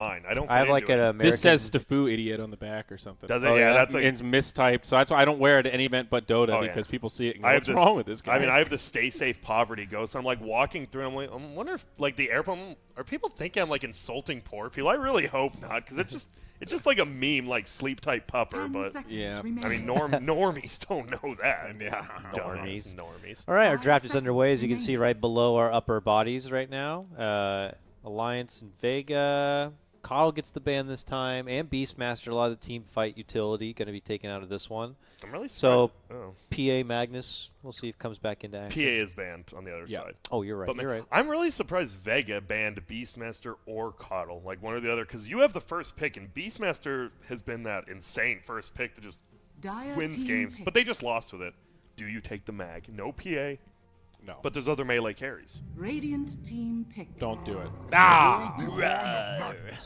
mine. I don't. I have like an American. This says Staffu idiot on the back or something. Does it? Oh, yeah, that's like it's mistyped. So that's why I don't wear it at any event but Dota because people see it and go, what's wrong with this guy? I mean, I have the Stay Safe Poverty Ghost. I'm like walking through. I'm like, I wonder if like the airport are people thinking I'm like insulting poor people? I really hope not, because it's just like a meme, like sleep tight pupper. But yeah, I mean, normies don't know that. Yeah, normies. All right, our draft is underway, as you can see right below our upper bodies right now. Alliance and Vega. Kyle gets the ban this time, and Beastmaster. A lot of the team fight utility going to be taken out of this one. I'm really so. PA Magnus, we'll see if comes back into action. PA is banned on the other side. Oh, you're right. You're right. I'm really surprised Vega banned Beastmaster or Coddle, like one or the other, because you have the first pick, and Beastmaster has been that insane first pick that just wins games, but they just lost with it. Do you take the mag? No PA. No. But there's other melee carries. Radiant team pick. Don't do it.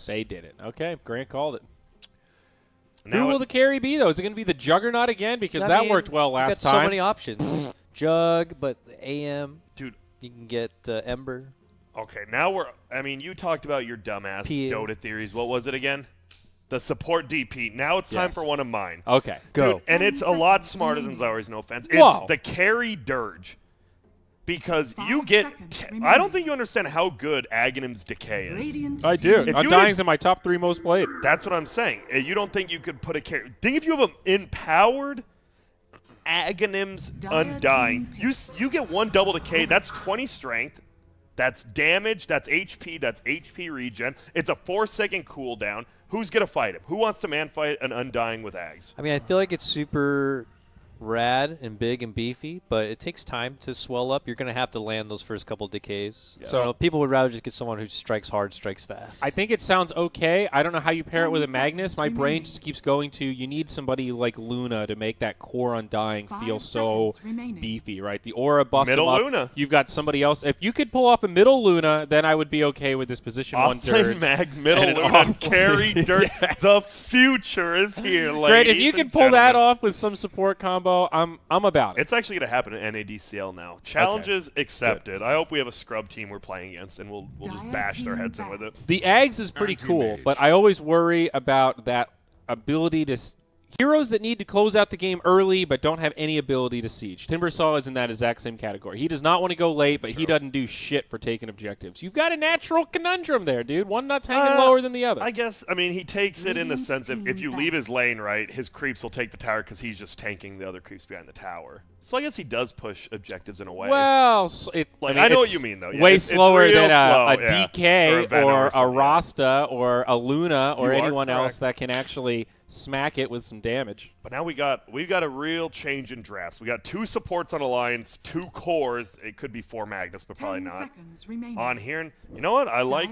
They did it. Okay, Grant called it. Who will the carry be, though? Is it going to be the Juggernaut again? Because that worked well last time. So many options. Jug, but AM. Dude. You can get Ember. Okay, now I mean, you talked about your dumbass Dota theories. What was it again? The support DP. Now it's time for one of mine. Okay, go. Dude, and it's a lot smarter than Zours, no offense. It's the carry Dirge. Because you get, I don't think you understand how good Aghanim's Decay is. I do. Undying's in my top 3 most played. That's what I'm saying. You don't think you could put a carry. Think if you have an empowered Aghanim's Undying. You get 1 double Decay. That's 20 strength. That's damage. That's HP. That's HP regen. It's a 4-second cooldown. Who's going to fight him? Who wants to man fight an Undying with Ags? I mean, I feel like it's super rad and big and beefy, but it takes time to swell up. You're going to have to land those first couple decays. Yeah. So people would rather just get someone who strikes hard, strikes fast. I think it sounds okay. I don't know how you pair it with a Magnus. My brain just keeps going to, you need somebody like Luna to make that core Undying feel so beefy, right? The aura buffs middle up. Luna. You've got somebody else. If you could pull off a middle Luna, then I would be okay with this position off 1 Dirge. Mag, middle Luna, carry Dirge. Yeah. The future is here, ladies. Great. If you can pull that off with some support combo, I'm about it. It's actually going to happen in NADCL now. Challenges accepted. I hope we have a scrub team we're playing against, and we'll just bash their heads in with it. The Ags is pretty cool, but I always worry about that ability to heroes that need to close out the game early but don't have any ability to siege. Timbersaw is in that exact same category. He does not want to go late, but he doesn't do shit for taking objectives. You've got a natural conundrum there, dude. One nut's hanging lower than the other. I guess, I mean, he takes it in the sense of if you leave his lane right, his creeps will take the tower because he's just tanking the other creeps behind the tower. So I guess he does push objectives in a way. Well, I know what you mean, though. Yeah, way slower than a slow, DK or a Rasta or a Luna or anyone else that can actually smack it with some damage. But now we've got a real change in drafts. We got 2 supports on Alliance, 2 cores. It could be 4 Magnus, but probably not. On here, and you know what? I like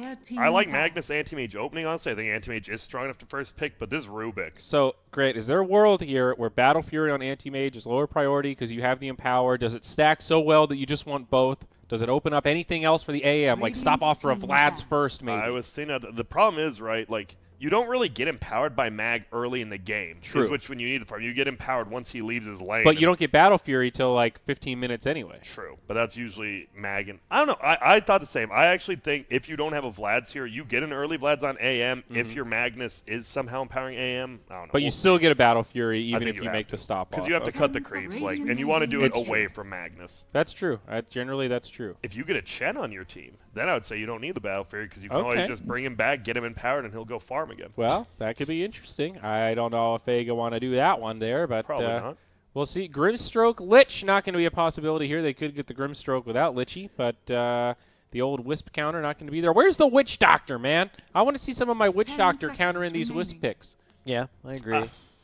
Magnus Anti-Mage opening. Honestly, I think Anti-Mage is strong enough to first pick, but this is Rubik. So great. Is there a world here where Battle Fury on Anti-Mage is lower priority because you have the Empower? Does it stack so well that you just want both? Does it open up anything else for the AM? Like stop off for a Vlad's first, maybe. I was thinking the problem is, right, like, you don't really get empowered by Mag early in the game. True. Which when you need the farm. You get empowered once he leaves his lane. But you don't get Battle Fury till like 15 minutes anyway. True. But that's usually Mag. And I don't know. I thought the same. I actually think if you don't have a Vlad's here, you get an early Vlad's on AM. If your Magnus is somehow empowering AM. I don't know. But you still get a Battle Fury even if you make the stop off. Because you have to cut the creeps. And you want to do it away from Magnus. That's true. Generally, that's true. If you get a Chen on your team, then I would say you don't need the Battle Fury because you can always just bring him back, get him empowered, and he'll go farm again. Well, that could be interesting. I don't know if Vega want to do that one there, but probably not. We'll see. Grimstroke, Lich, not going to be a possibility here. They could get the Grimstroke without Lichy, but the old Wisp counter not going to be there. Where's the Witch Doctor, man? I want to see some of my Witch Doctor countering these Wisp picks. Yeah, I agree.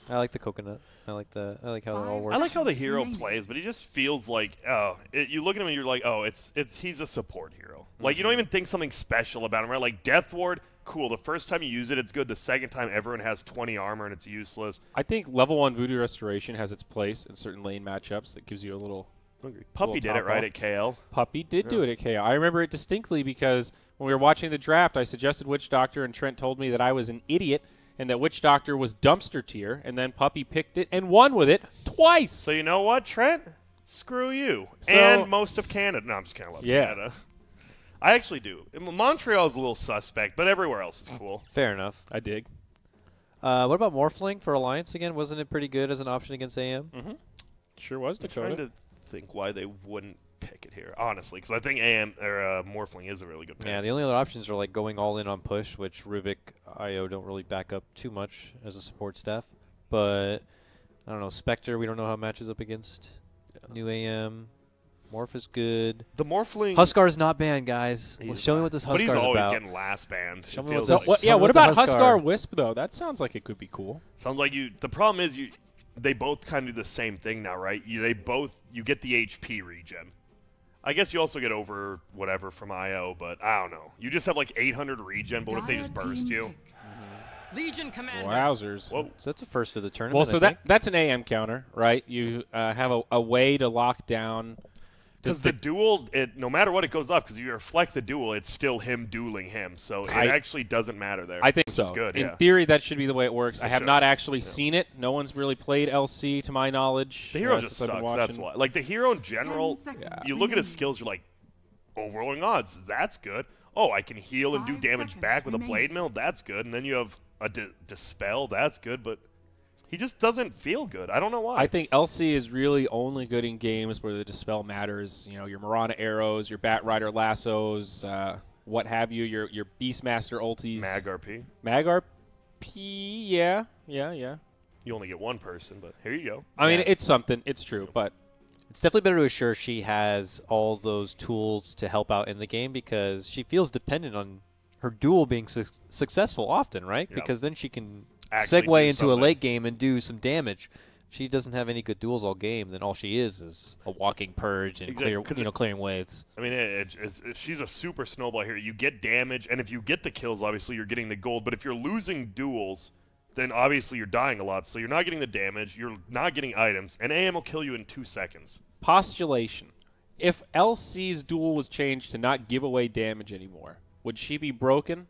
I like the coconut. I like how that all works. I like how the hero plays, but he just feels like you look at him and you're like, he's a support hero. Like you don't even think something special about him, right? Like Death Ward, cool. The first time you use it, it's good. The second time, everyone has 20 armor and it's useless. I think level 1 Voodoo Restoration has its place in certain lane matchups. That gives you a little. Puppy did it right at KL. Puppy did do it at KL. I remember it distinctly because when we were watching the draft, I suggested Witch Doctor, and Trent told me that I was an idiot and that Witch Doctor was dumpster tier, and then Puppy picked it and won with it twice. So you know what, Trent? Screw you. And most of Canada. No, I'm just kidding. I love Canada. I actually do. Montreal's a little suspect, but everywhere else is cool. Fair enough. I dig. What about Morphling for Alliance again? Wasn't it pretty good as an option against AM? Mm-hmm. Sure was, I'm Dakota. trying to think why they wouldn't pick it here, honestly, because I think AM or Morphling is a really good pick. Yeah, the only other options are like going all in on push, which Rubik, IO don't really back up too much as a support staff. But I don't know, Spectre, we don't know how it matches up against. New AM. Morph is good. The Morphling... Huskar's not banned, guys. Show me what this Huskar's But he's always about. getting last banned. Show It me feels what like. this- Yeah, Some what with the about Huskar. Huskar Wisp, though? That sounds like it could be cool. Sounds like you... The problem is they both kind of do the same thing now, right? You get the HP regen. I guess you also get over whatever from IO, but I don't know. You just have like 800 regen, but what if they just burst you? Legion Commander. Wowzers. Whoa. So that's the first of the tournament. Well, so I think. that's an AM counter, right? You have a way to lock down. Because the duel, no matter what, it goes off. Because you reflect the duel, it's still him dueling him. So it actually doesn't matter there. I think which so. is good, In yeah. theory, that should be the way it works. I have sure. not actually seen it. No one's really played LC, to my knowledge. The hero since just I've been sucks. That's watching. why. Like, the hero in general, 10 seconds you look at his remaining. skills, you're like, overrolling odds, that's good. Oh, I can heal and do 5 damage seconds back with a remaining. blade mill, that's good. And then you have a dispel, that's good. But he just doesn't feel good. I don't know why. I think LC is really only good in games where the dispel matters. You know, your Marana arrows, your Bat Rider lassos, what have you, your Beastmaster ultis. Mag RP. Mag RP, yeah. You only get one person, but here you go. I mean, it's something. It's true, but It's definitely better to assure she has all those tools to help out in the game because she feels dependent on her duel being successful often, right? Yep. Because then she can Actually do segue into a something. late game and do some damage. If she doesn't have any good duels all game, then all she is a walking purge and Exactly, 'cause clearing waves. I mean, she's a super snowball here. You get damage, and if you get the kills, obviously you're getting the gold. But if you're losing duels, then obviously you're dying a lot. So you're not getting the damage, you're not getting items, and AM will kill you in 2 seconds. postulation. If LC's duel was changed to not give away damage anymore, would she be broken?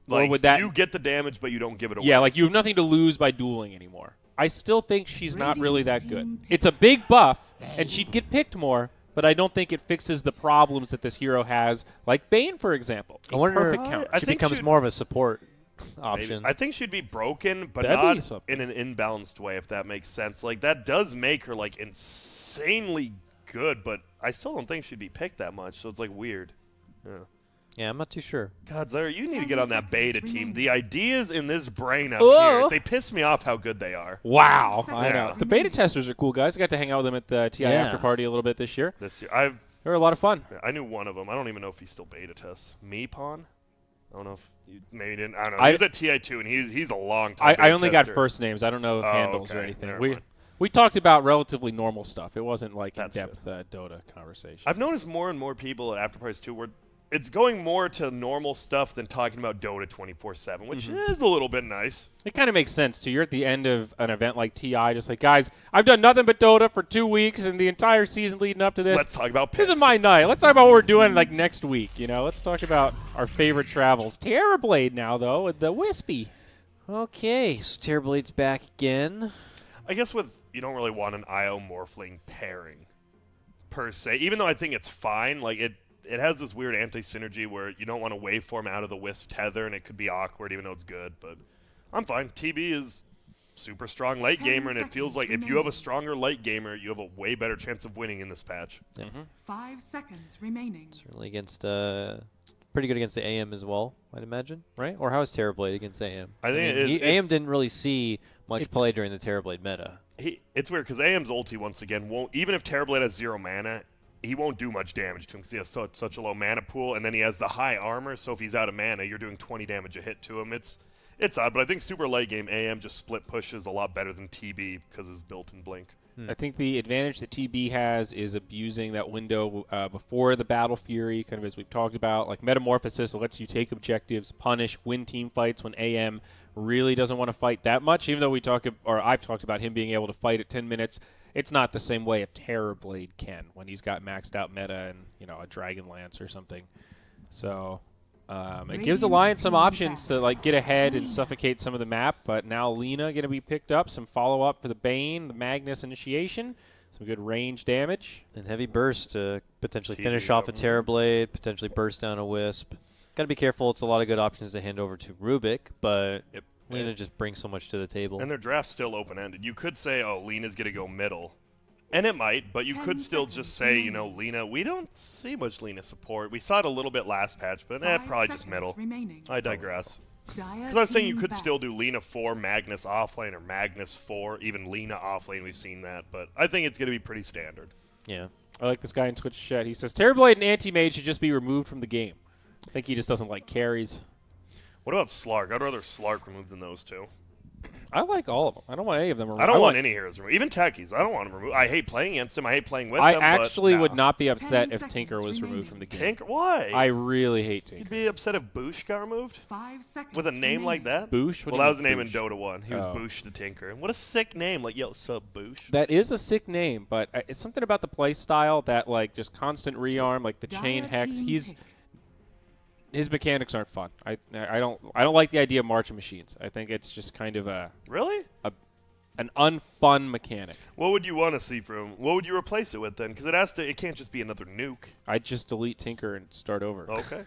Like, or would that you get the damage, but you don't give it away. Yeah, like you have nothing to lose by dueling anymore. I still think she's not really that Radiant's good. team It's a big buff, and she'd get picked more, but I don't think it fixes the problems that this hero has, like Bane, for example. I wonder perfect if counter. I she think becomes she'd- more of a support Maybe. option. I think she'd be broken, but That'd be not something. in an imbalanced way, if that makes sense. Like, that does make her, like, insanely good, but I still don't think she'd be picked that much, so it's, like, weird. Yeah. Yeah, I'm not too sure. God, Zara, you need to 10 get on that seconds beta team. remaining. The ideas in this brain up Oh. here, they piss me off how good they are. Wow. Yeah. I know. The beta testers are cool guys. I got to hang out with them at the TI Yeah. after party a little bit this year. This year, They were a lot of fun. I knew one of them. I don't even know if he still beta tests. Meepon? I don't know if you maybe didn't. I don't know. I- He was at TI2, and he's a long time. I only got tester. first names. I don't know Oh, handles or okay. anything. Never We mind. we talked about relatively normal stuff. It wasn't like That's in-depth Dota conversation. I've noticed more and more people at After Parties too, where it's going more to normal stuff than talking about Dota 24/7, which Mm-hmm. is a little bit nice. It kind of makes sense, too. You're at the end of an event like TI, just like, guys, I've done nothing but Dota for 2 weeks and the entire season leading up to this. Let's talk about This picks. is my night. Let's talk about what we're doing like next week. You know, let's talk about our favorite travels. Terrorblade now, though, with the Wispy. Okay, so Terrorblade's back again. I guess you don't really want an IO Morphling pairing per se, even though I think it's fine. Like it has this weird anti-synergy where you don't want to waveform out of the Wisp tether, and it could be awkward even though it's good. But I'm fine. TB is super strong late 10 gamer, and it feels seconds like if you have a remaining. stronger late gamer, you have a way better chance of winning in this patch. 5 seconds remaining. Certainly against pretty good against the AM as well, I'd imagine, right? Or how is Terrorblade against AM? I think mean, it- AM it's- didn't really see much It's- play during the Terrorblade meta. It's weird because AM's ulti once again won't, even if Terrorblade has 0 mana, he won't do much damage to him because he has such a low mana pool, and then he has the high armor, so if he's out of mana, you're doing 20 damage a hit to him. It's odd, but I think super late game AM just split pushes a lot better than TB because his built-in blink. I think the advantage that TB has is abusing that window before the Battle Fury, kind of as we've talked about. Like Metamorphosis lets you take objectives, punish, win team fights when AM really doesn't want to fight that much. Even though I've talked about him being able to fight at 10 minutes, it's not the same way a Terrorblade can when he's got maxed out meta and a Dragon Lance or something. So it gives Alliance some options to like get ahead and suffocate some of the map. But now Lina going to be picked up, some follow up for the Bane, the Magnus initiation. Some good range damage. And heavy burst to potentially TV, finish off a Terrorblade, potentially burst down a Wisp. Got to be careful. It's a lot of good options to hand over to Rubik, but Lena just brings so much to the table. And their draft's still open-ended. You could say, oh, Lena's going to go middle. And it might, but you could still just say, you know, Lena, we don't see much Lena support. We saw it a little bit last patch, but probably just middle. I digress. Because I was saying you could still do Lena 4, Magnus offlane, or Magnus 4, even Lena offlane. We've seen that, but I think it's going to be pretty standard. Yeah. I like this guy in Twitch chat. He says, Terrorblade and Anti-Mage should just be removed from the game. I think he just doesn't like carries. What about Slark? I'd rather Slark removed than those two. I like all of them. I don't want any of them removed. I don't want any heroes removed. Even Techies, I don't want them removed. I hate playing against them. I hate playing with them. I actually but would not be upset 10 if Tinker was removed from the game. Tinker? Why? I really hate Tinker. You'd be upset if Boosh got removed? 5 seconds With a name like that? Boosh? Well, that was the name in Dota 1. He was Boosh the Tinker. What a sick name. Like, yo, sub Boosh. That is a sick name, but it's something about the play style that, like, just constant rearm, like the chain hex. His mechanics aren't fun. I don't like the idea of marching machines. I think it's just kind of an unfun mechanic. What would you want to see from him? What would you replace it with then? Because it can't just be another nuke. I'd just delete Tinker and start over. Okay.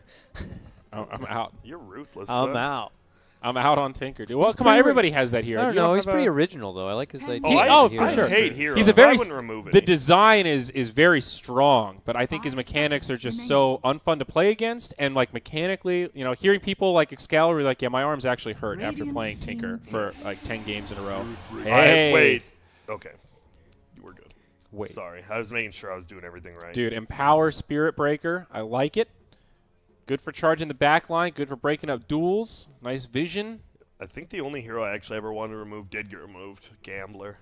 I'm out. You're ruthless. I'm out. I'm out on Tinker, dude. Well, come on, everybody has that hero. I don't know. He's pretty original, though. I like his idea. For sure. I hate Hero. He's a very. I wouldn't remove it. The design is very strong, but I think his mechanics are just so unfun to play against, and like mechanically, you know, hearing people like Excalibur like, yeah, my arm's actually hurt after playing Tinker for like 10 games in a row. Hey, wait. Okay. You were good. Wait. Sorry. I was making sure I was doing everything right. Dude, Empower Spirit Breaker. I like it. Good for charging the back line. Good for breaking up duels. Nice vision. I think the only hero I actually ever wanted to remove did get removed. Gambler.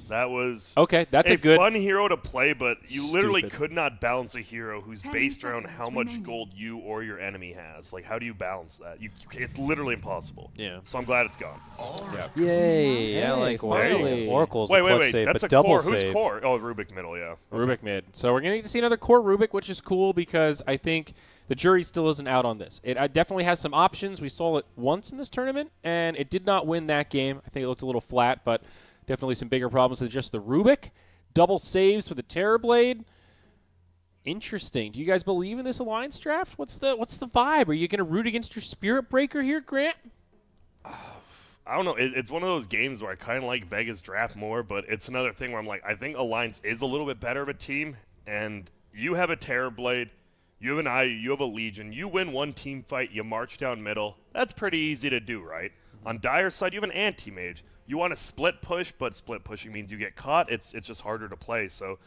That was okay. That's a good fun hero to play, but you literally Stupid. could not balance a hero who's based around how much gold you or your enemy has. Like, how do you balance that? It's literally impossible. Yeah. So I'm glad it's gone. Yay! Yeah, like finally. Oracle's Wait, a clutch wait. save, That's but a double core. save. Who's core? Oh, Rubik middle. Yeah. Rubik mid. So we're going to see another core Rubik, which is cool because I think the jury still isn't out on this. It definitely has some options. We saw it once in this tournament, and it did not win that game. I think it looked a little flat, but definitely some bigger problems than just the Rubik. Double saves for the Terrorblade. Interesting. Do you guys believe in this alliance draft? What's the vibe? Are you going to root against your Spirit Breaker here, Grant? I don't know. It's one of those games where I kind of like Vega's draft more, but it's another thing where I'm like, I think Alliance is a little bit better of a team, and you have a Terrorblade. You have an IU, you have a Legion. You win one team fight, you march down middle. That's pretty easy to do, right? On Dire's side, you have an anti-mage. You want to split push, but split pushing means you get caught. It's just harder to play. So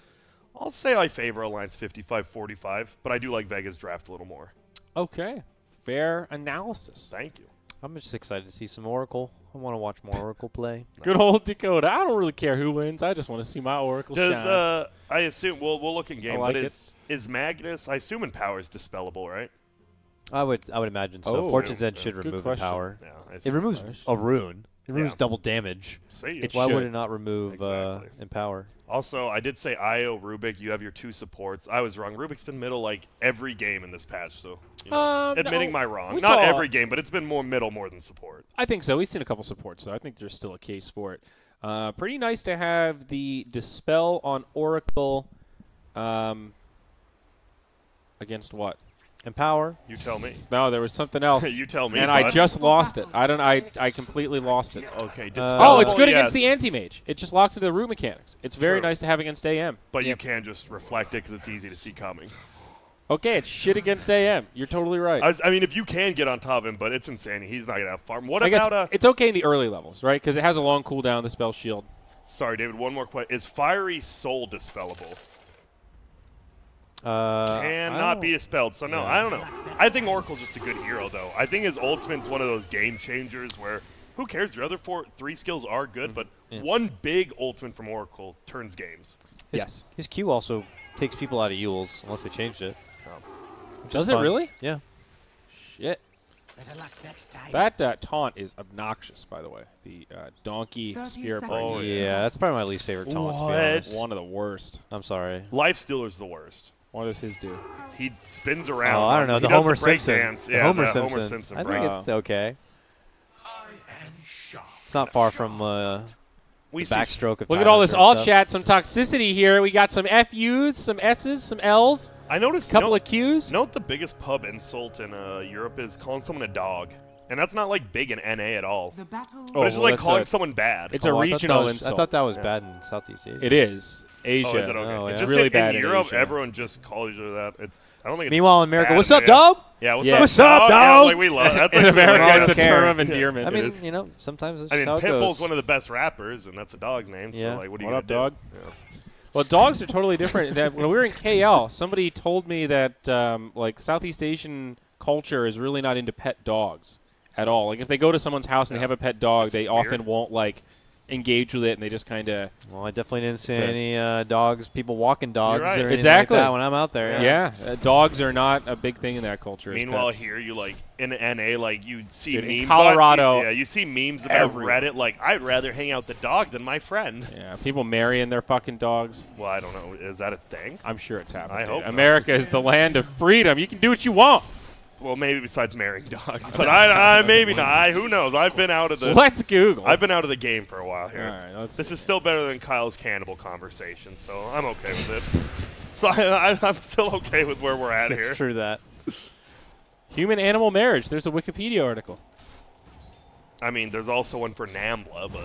I'll say I favor Alliance 55-45, but I do like Vega's draft a little more. Okay. Fair analysis. Thank you. I'm just excited to see some Oracle. I want to watch more Oracle play. Good old Dakota. I don't really care who wins. I just want to see my Oracle shine. I assume, we'll look in game, like but it. is Magnus, I assume Empower is dispellable, right? I would imagine so. Oh, Fortune's End should good remove question. Empower. Yeah, It removes a rune. It removes double damage. It Why should. would it not remove Exactly. Empower? Also, I did say Io, Rubik, you have your two supports. I was wrong. Rubik's been middle like every game in this patch, so admitting my wrong. Not every game, but it's been more middle more than support. I think so. We've seen a couple supports, though. I think there's still a case for it. Pretty nice to have the Dispel on Oracle against what? Empower. You tell me. No, there was something else. You tell me. And bud. I just lost it. I completely lost it. Okay. Oh, it's good yes. against the anti-mage. It just locks into the root mechanics. It's very True. nice to have against AM. But you can just reflect it because it's easy to see coming. Okay, it's shit against AM. You're totally right. I mean, if you can get on top of him, but it's insane. He's not going to have farm. What I guess about it's okay in the early levels, right? Because it has a long cooldown, the spell shield. Sorry, David, one more question. Is Fiery Soul dispellable? Cannot be dispelled. So, no, I don't know. I think Oracle's just a good hero, though. I think his ultimate's one of those game changers where who cares? Your other three skills are good, but one big ultimate from Oracle turns games. His Q also takes people out of Yules, unless they changed it. Does it really? Yeah. Shit. That taunt is obnoxious, by the way. The donkey 30 spirit seconds. breaker. Oh, yeah, that's probably my least favorite taunt, to be What? honest. One of the worst. I'm sorry. Life Stealer's the worst. What does his do? He spins around. Oh, I don't know. He The does Homer break Simpson. dance. The Yeah, Homer the Simpson. Homer Simpson I break. think it's okay. It's not far from we the backstroke of Look at all this Tyler alt stuff. chat, some toxicity here. We got some FUs, some S's, some L's, I noticed a couple of Q's. Note the biggest pub insult in Europe is calling someone a dog. And that's not like big in NA at all. The battle. But it's just like that's calling a- someone bad. It's a I thought that regional was- insult. I thought that was bad in Southeast Asia. It is. Asia. Oh, is it okay? Oh, It's yeah. just Really in bad in Europe, Asia. everyone just calls each other that. I don't think. It's Meanwhile, in America, bad, what's up, yeah. dog? Yeah, what's Yeah. up, What's up, Yeah, dog? like we love. That's In like America, don't it's a care. term of endearment. I mean, It is. you know, sometimes it's I mean, how it Pitbull's goes. one of the best rappers, and that's a dog's name. Yeah. So, like, what are What you up, gonna dog? do? Yeah. Well, dogs are totally different. When we were in KL, somebody told me that like Southeast Asian culture is really not into pet dogs at all. Like if they go to someone's house and they have a pet dog, they often won't like engage with it, and they just kind of Well, I definitely didn't see So- any dogs, people walking dogs right. or anything Exactly. like that when I'm out there. yeah. Dogs are not a big thing in that culture. as Meanwhile, pets. here you like in NA, like you see Dude, in memes. Colorado, yeah, you see memes about everywhere. Reddit. Like, I'd rather hang out with the dog than my friend. yeah, people marrying their fucking dogs. Well, I don't know. Is that a thing? I'm sure it's happening. I dude. hope not. America is the land of freedom. You can do what you want. Well, maybe besides marrying dogs, but I maybe not. Who knows? I've been out of the. Let's Google. I've been out of the game for a while here. All right, let's This see. is still better than Kyle's cannibal conversation, so I'm okay with it. So I'm still okay with where we're at It's here. true that. Human-animal marriage. There's a Wikipedia article. I mean, there's also one for NAMBLA, but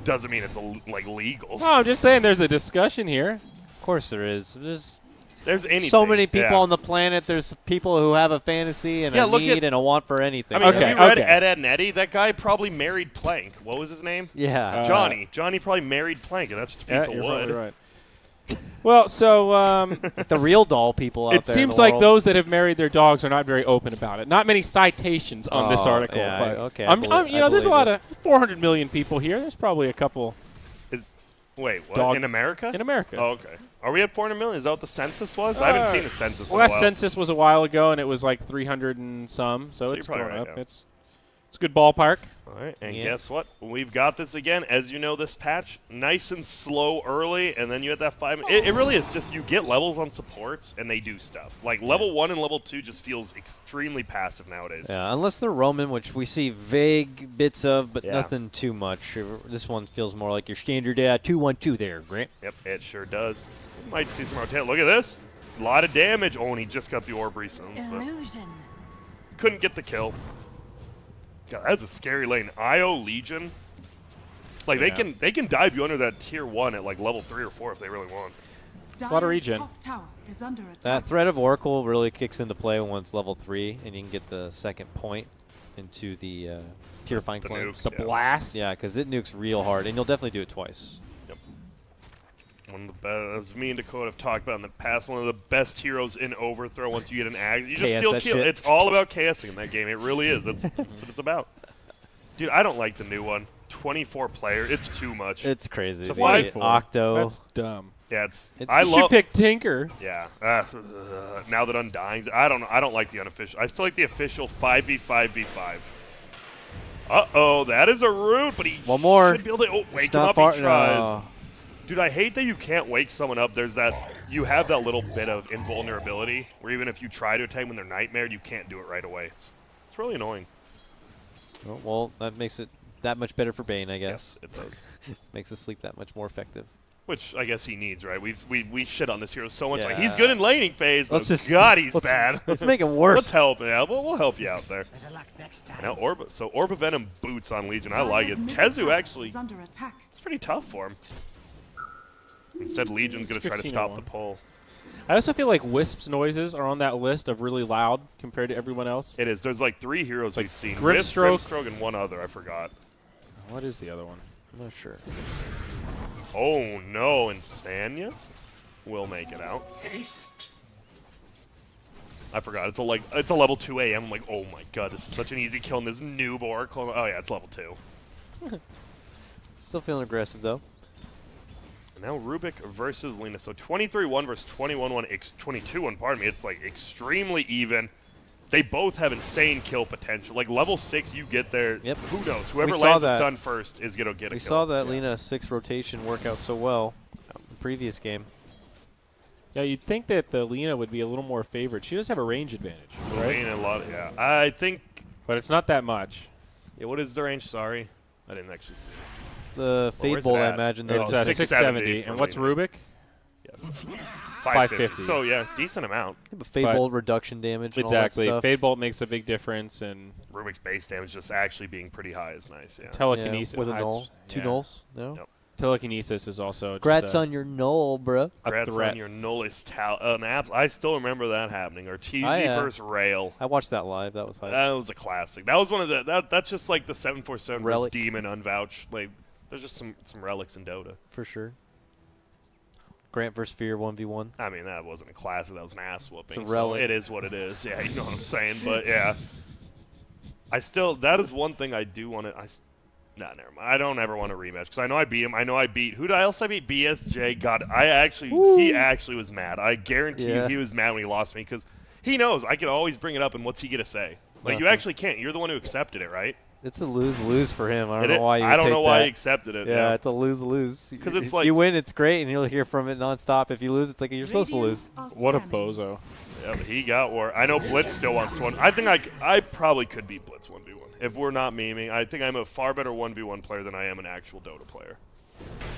doesn't mean it's like legal. Oh, I'm just saying there's a discussion here. Of course there is. There's anything. So many people yeah. on the planet. There's people who have a fantasy and Yeah, a look need at- and a want for anything. I mean, Okay, have you read okay. Ed, Ed, and Eddie? That guy probably married Plank. What was his name? yeah. Johnny. Johnny probably married Plank, and that's just a piece Yeah, of you're wood. probably right. Well, so the real doll people out it there. seems in the like world. those that have married their dogs are not very open about it. Not many citations on this Oh, article. yeah, but okay, I believe- you know, I there's a believe lot of 400 million people here. There's probably a couple Wait, what? Dog- In America? in America. Oh, okay. Are we at 400 million? Is that what the census was? I haven't seen a census in a Last while. census was a while ago, and it was like 300 and some. So So it's you're going probably up. right, yeah. It's a good ballpark. All right, and Yeah. guess what? We've got this again. As you know, this patch, nice and slow early, and then you hit that 5 minutes. It really is just you get levels on supports, and they do stuff. Like, level 1 and level 2 just feels extremely passive nowadays. Yeah, unless they're Roman, which we see vague bits of, but Yeah. nothing too much. This one feels more like your standard 2-1-2 there, Grant. Yep, it sure does. You might see some rotation. Look at this. A lot of damage. Oh, and he just got the orb resumes, but Illusion. couldn't get the kill. God, that's a scary lane. IO Legion. Like, Yeah. they can dive you under that tier 1 at, like, level 3 or 4 if they really want. a lot of Dire's regen. top tower is under attack. That threat of Oracle really kicks into play once level 3, and you can get the second point into the Purifying The Flames. nuke. The Yeah. blast. Yeah, because it nukes real hard, and you'll definitely do it twice. One of the best, as me and Dakota have talked about in the past, one of the best heroes in Overthrow once you get an axe. You just KS steal that kill. shit. It's all about KSing in that game. It really is. That's what it's about. Dude, I don't like the new one. 24 player. It's too much. It's crazy. The The 5-4. Octo. That's dumb. yeah, it's. It's- I You should love. pick Tinker. Yeah. Now that Undying's, I don't like the unofficial. I still like the official 5v5v5. Uh-oh, that is a root, but he One more. should be able to wake It's him not up. far. He tries. No. Dude, I hate that you can't wake someone up. There's that, you have that little bit of invulnerability where even if you try to attack when they're nightmared, you can't do it right away. It's really annoying. Oh, well, that makes it that much better for Bane, I guess. Yes, it does. Makes his sleep that much more effective. Which I guess he needs, right? We shit on this hero so much. Like, Yeah. he's good in laning phase, but Let's just- God, he's let's- bad. Let's make it worse. Let's help. Yeah, we'll help you out there. Better luck next time. Now Orb of Venom boots on Legion. I like it. Dire's middle Kezu tower actually, is under attack. it's pretty tough for him. Instead, Legion's going to try to 15-1. stop the pull. I also feel like Wisp's noises are on that list of really loud compared to everyone else. It is. There's like 3 heroes we've seen. Grimstroke. Wisp, Grimstroke, and one other. I forgot. What is the other one? I'm not sure. Oh no, Insania will make it out. I forgot. It's a level 2 AM. I'm like, oh my god, this is such an easy kill. And this noob Oracle. Oh yeah, it's level 2. Still feeling aggressive, though. And now Rubik versus Lena. So 23-1 versus 21-1, 22-1. Pardon me. It's like extremely even. They both have insane kill potential. Like level 6, you get there. Yep. Who knows? Whoever We saw lands a that. stun first is gonna get a We kill. saw that Lena 6 rotation work out so well in the previous game. Yeah, you'd think that the Lena would be a little more favored. She does have a range advantage, right? Lena, a lot. Yeah, I think. But it's not that much. Yeah, what is the range? Sorry, I didn't actually see. The Fade where's it Bolt, I at? imagine. It's Those 670. for And what's Lena. Rubik? Yes. 550. So yeah, decent amount. Fade but- Bolt reduction damage. And Exactly. All that stuff. Fade Bolt makes a big difference, and Rubik's base damage just actually being pretty high is nice. Yeah. telekinesis. Yeah, with a null. Two yeah. nulls. No. Yep. Telekinesis is also Grats just a, on your null, bruh. a Congrats threat. on your nullest I still remember that happening. Or TZ I, versus Rail. I watched that live. That was hype. That was a classic. That was one of the. That's just like the 747 versus Relic. Demon unvouched. Like, there's just some relics in Dota. For sure. Grant versus Fear 1v1. I mean, that wasn't a classic. That was an ass whooping. It's a relic. So it is what it is. Yeah, you know what I'm saying. But yeah, that is one thing I do want to. Nah, never mind. I don't ever want to rematch because I know I beat him. I know I beat else I beat? BSJ. God, he actually was mad. I guarantee you he was mad when he lost me because he knows I could always bring it up and what's he gonna say? Like you actually can't. You're the one who accepted it, right? It's a lose-lose for him. I don't know why you. I don't know why that. he accepted it. Yeah, it's a lose-lose. Because it's if like you win, it's great, and you'll hear from it nonstop. If you lose, it's like you're supposed to lose. What a bozo. Yeah, but he got war. I know Blitz still wants to win. I think I probably could beat Blitz 1v1 if we're not memeing. I think I'm a far better 1v1 player than I am an actual Dota player.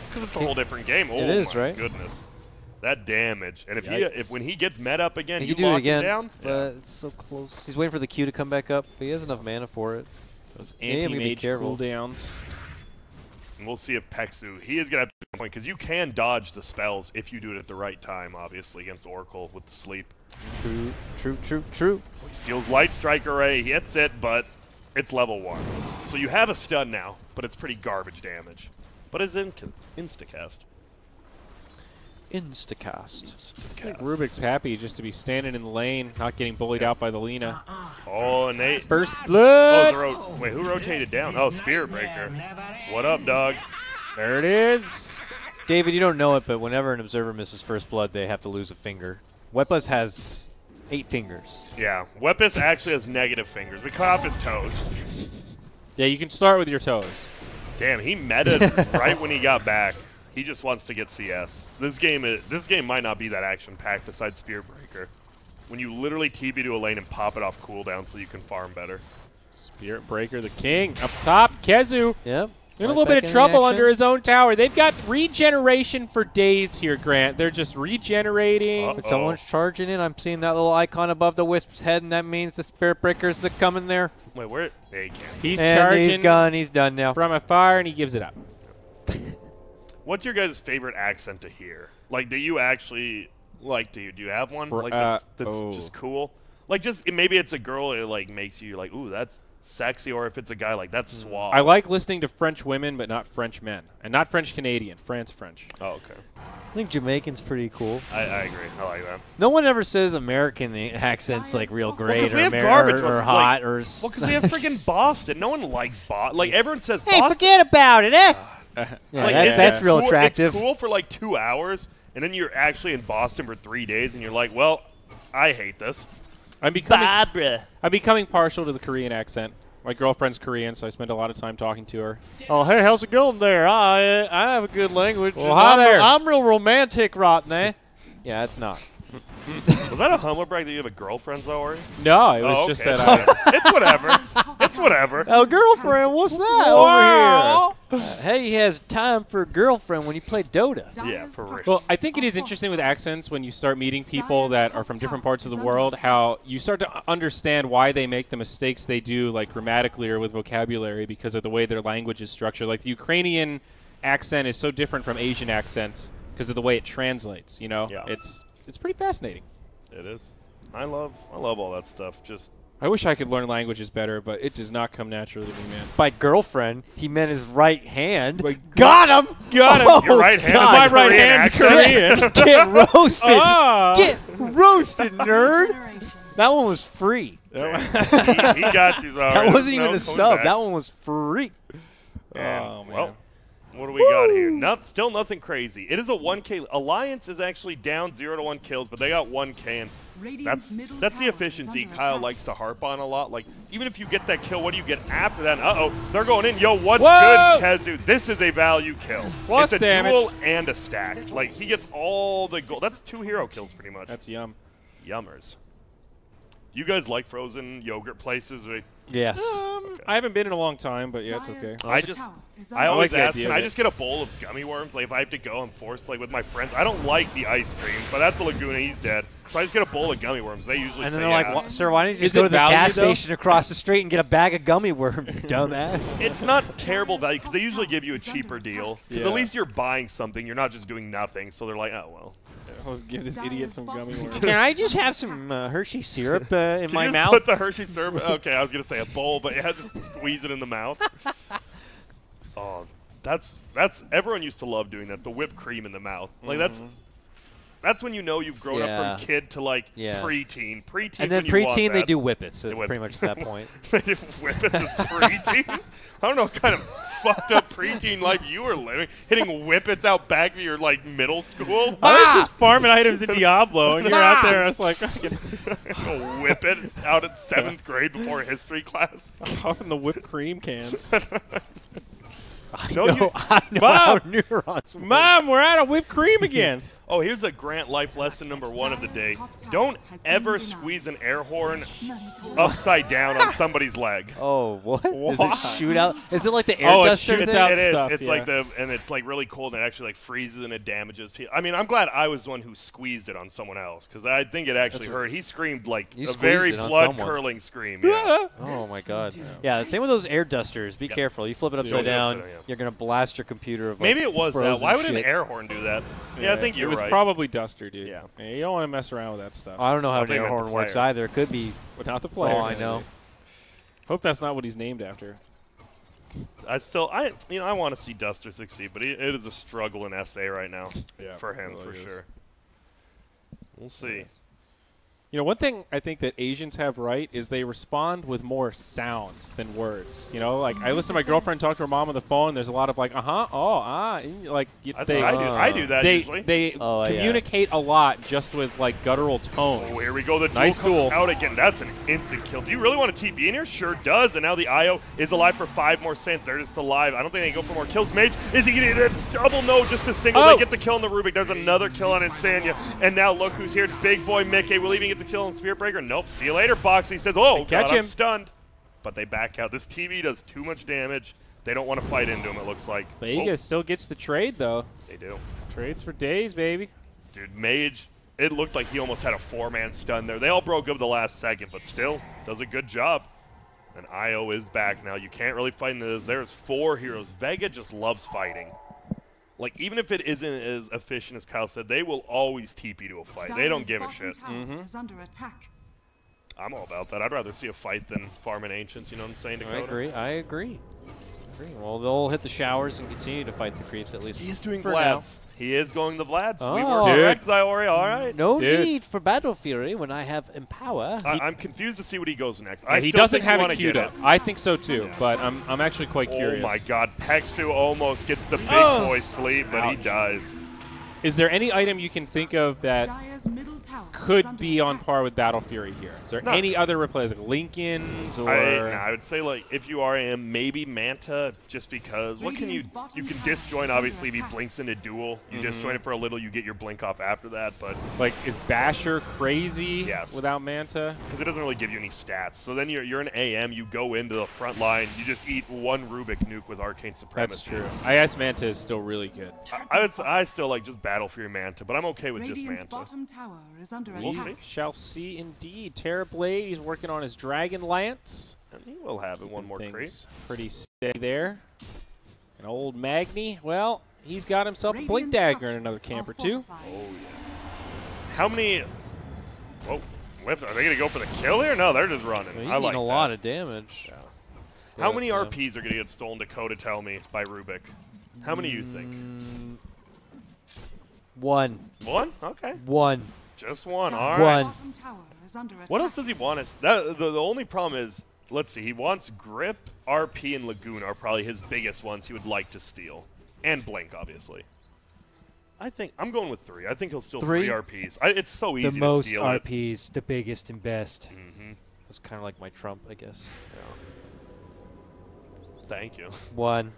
Because it's a whole different game. Oh it is, my right? goodness, that damage. And Yikes. if when he gets met up again, He you can do it lock again, him down. but it's so close. He's waiting for the Q to come back up, but he has enough mana for it. Those Yeah, you gotta be anti-mage careful. cooldowns. And we'll see if Pexu. He is gonna have to be a point because you can dodge the spells if you do it at the right time. Obviously against Oracle with the sleep. True. He steals Light Strike Array. He hits it, but it's level 1. So you have a stun now, but it's pretty garbage damage. But it's instacast. Instacast. I think Rubik's happy just to be standing in the lane, not getting bullied out by the Lina. Oh, Nate. First Oh, blood. wait, who rotated down? Oh, Spirit Breaker. What up, dog? There it is. David, you don't know it, but whenever an observer misses first blood, they have to lose a finger. Wepas has 8 fingers. Yeah, Wepis actually has negative fingers. We cut off his toes. Yeah, you can start with your toes. Damn, he meta right when he got back. He just wants to get CS. This game might not be that action-packed besides Spirit Breaker. When you literally TP to a lane and pop it off cooldown so you can farm better. Spirit Breaker, the king. Up top, Kezu. Yep. In a little bit of trouble under his own tower. They've got regeneration for days here, Grant. They're just regenerating. If someone's charging in, I'm seeing that little icon above the Wisp's head, and that means the Spirit Breakers are coming there. Wait, where? There you can't. He's and charging he's gone. He's done now. from afar, and he gives it up. What's your guys' favorite accent to hear? Like, do you actually like? Do you have one? For- Like that's oh. just cool. Like, just maybe it's a girl. It like makes you like, ooh, that's sexy. Or if it's a guy, like that's suave. I like listening to French women, but not French men. And not French Canadian, France French. Oh, okay. I think Jamaican's pretty cool. I agree. I like that. No one ever says American accent's like real great 'cause we or, have garbage or ones, hot like- or. Well, because we have freaking Boston. No one likes Boston. Like everyone says, Hey, Boston. forget about it, eh? Yeah, Like, that's real cool, attractive. It's cool for like 2 hours, and then you're actually in Boston for 3 days, and you're like, well, I hate this. I'm becoming partial to the Korean accent. My girlfriend's Korean, so I spend a lot of time talking to her. Oh, hey, how's it going there? I have a good language. Well, hi there. I'm real romantic, rotten, eh? Yeah, it's not. Was that a humble brag that you have a girlfriend, though, Ori? No, it was Oh, just okay. that It's whatever. It's whatever. Oh, girlfriend, what's that over here? Hey, he has time for a girlfriend when you play Dota. Yeah, for real. Well, I think it is interesting with accents when you start meeting people that are from different parts of the world, how you start to understand why they make the mistakes they do, like grammatically or with vocabulary, because of the way their language is structured. Like the Ukrainian accent is so different from Asian accents because of the way it translates, you know? Yeah. It's pretty fascinating. It is. I love all that stuff. Just I wish I could learn languages better, but it does not come naturally to me, man. By girlfriend, he meant his right hand. Got him! Got him! Oh, your right hand. God. My right hand's Korean. Get roasted! Ah. Get roasted, nerd! That one was free. he got you. Sorry. That wasn't even No, a sub. coming back. That one was free. And, Oh, man. well, what do we got here? Still nothing crazy. It is a 1K. Alliance is actually down 0 to 1 kills, but they got 1K, and that's the efficiency Kyle likes to harp on a lot. Like, even if you get that kill, what do you get after that? Uh-oh, they're going in. Yo, what's Whoa! good, Kezu? This is a value kill. Plus it's a damage. duel and a stack. Like, he gets all the gold. That's 2 hero kills, pretty much. That's yum. Yummers. You guys like frozen yogurt places? Yes. I haven't been in a long time, but yeah, it's okay. I always like the ask, idea can of I it. just get a bowl of gummy worms? Like, if I have to go, I'm forced, like, with my friends. I don't like the ice cream, but that's a Laguna. He's dead. So I just get a bowl of gummy worms. They usually And say, then they're yeah. like, sir, why don't you just Is go it to the value, gas though? station across the street and get a bag of gummy worms, you dumbass? It's not terrible value because they usually give you a cheaper deal. Because Yeah. at least you're buying something. You're not just doing nothing. So they're like, oh, well. I'll give this idiot some gummy worms. Can I just have some Hershey syrup in Can my you just mouth? put the Hershey syrup? Okay, I was going to say a bowl, but yeah, just squeeze it in the mouth. Oh, that's everyone used to love doing that. The whipped cream in the mouth. Like that's when you know you've grown up from kid to like preteen. Preteen. And then when you want preteen, they that. do whippets. They At whip- pretty much at that point. They do whippets as preteens? I don't know what kind of fucked up preteen life you were living. Hitting whippets out back of your like middle school. I was just farming items in Diablo, and you're out there. I was like, Go whip it out in 7th grade before history class. off in the whipped cream cans. I No, know, you- I know Mom! how neurons work. Mom, we're out of whipped cream again. Oh, here's a Grant life lesson number 1 of the day. Don't ever squeeze an air horn upside down on somebody's leg. Oh, what? Is What? it shoot out? Is it like the air Oh, it duster shoots thing? out It is. stuff, It's yeah. like and it's like really cold and it actually like freezes and it damages people. I mean, I'm glad I was the one who squeezed it on someone else because I think it actually hurt. He screamed like You a squeezed very it on blood-curdling scream. Yeah. Oh my god. Yeah, same with those air dusters. Be careful. You flip it upside down, upside down, yeah. you're going to blast your computer of Maybe it was that. frozen Why would an shit. air horn do that? Yeah, I think it you're was right. probably Duster, dude. Yeah. You don't want to mess around with that stuff. I don't know how I an think air I meant the horn works player. either. It could be. But not the player. Oh, I know. Hope that's not what he's named after. I want to see Duster succeed, but it is a struggle in SA right now for him, it for really is. sure. We'll see. You know, one thing I think that Asians have right is they respond with more sounds than words. You know, like I listen to my girlfriend talk to her mom on the phone. There's a lot of like, like I do that usually. they Oh, yeah. communicate a lot just with like guttural tones. Oh, here we go. The duel Nice comes duel. out again. That's an instant kill. Do you really want to TP in here? Sure does. And now the IO is alive for 5 more cents. They're just alive. I don't think they can go for more kills. Mage, is he getting a double? No, just a single. Oh. They get the kill on the Rubik. There's another kill on Insania. And now look who's here. It's Big Boy Mickey. Will he even get the kill on Spirit Breaker? Nope. See you later, Boxy. Says, oh, Catch God, I'm him. stunned. But they back out. This TV does too much damage. They don't want to fight into him, it looks like. Vega Oh, still gets the trade though. they do. Trades for days, baby. Dude, Mage, it looked like he almost had a 4-man stun there. They all broke up the last second, but still does a good job. And IO is back now. You can't really fight into this. There's 4 heroes. Vega just loves fighting. Like, even if it isn't as efficient as Kyle said, they will always TP to a fight. They don't give a shit. Is under attack. I'm all about that. I'd rather see a fight than farming Ancients, you know what I'm saying, Dakota? I agree. Well, they'll hit the showers and continue to fight the creeps at least. He's doing for now. Vlads. He is going the Vlads. We Oh. were Dude. correct, Zyori. All right. No Dude. need for Battle Fury when I have Empower. I'm confused to see what he goes next. Yeah, he still doesn't think have we it wanna queued get up. I think so too, but I'm actually quite curious. Oh my God, Pexu almost gets the big boy sleep, but he Ouch. dies. Is there any item you can think of that Dire's middle tower is could under be on attack. par with Battle Fury here? Is there No. any other replays like Lincoln's or? I would say like if you are maybe Manta, just because what can you can disjoint obviously if he blinks into duel. You disjoint it for a little, you get your blink off after that, but Like, is Basher crazy Yes. without Manta? because it doesn't really give you any stats. So then you're an AM, you go into the front line, you just eat 1 Rubik nuke with Arcane Supremacy. That's true. IS Manta is still really good. I still like just Battle Fury Manta, but I'm okay with just Radiant's Manta. bottom tower is under We'll attack. see. Shall see indeed. Terrorblade, he's working on his Dragon Lance. And he will have it one more Things crate. pretty steady there. And old Magni, well, he's got himself a Blink Radiant Dagger and another structures camp or are two. fortified. How many? Whoa, lift. Are they gonna go for the kill here? No, they're just running. He's I like eating a that. lot of damage. How many Yeah. RPs are gonna get stolen? Dakota, tell me by Rubik. How many you think? One. 1? Okay, One. just 1. Dire's All right. One. bottom tower is under attack. What else does he want us? The only problem is, let's see. He wants Grip, RP, and Lagoon are probably his biggest ones he would like to steal, and Blink, obviously. I think I'm going with 3. I think he'll steal 3 3? RPs. It's so easy The to most steal RPs, the biggest and best. Mm-hmm. It's kind of like my Trump, I guess. Thank you. One.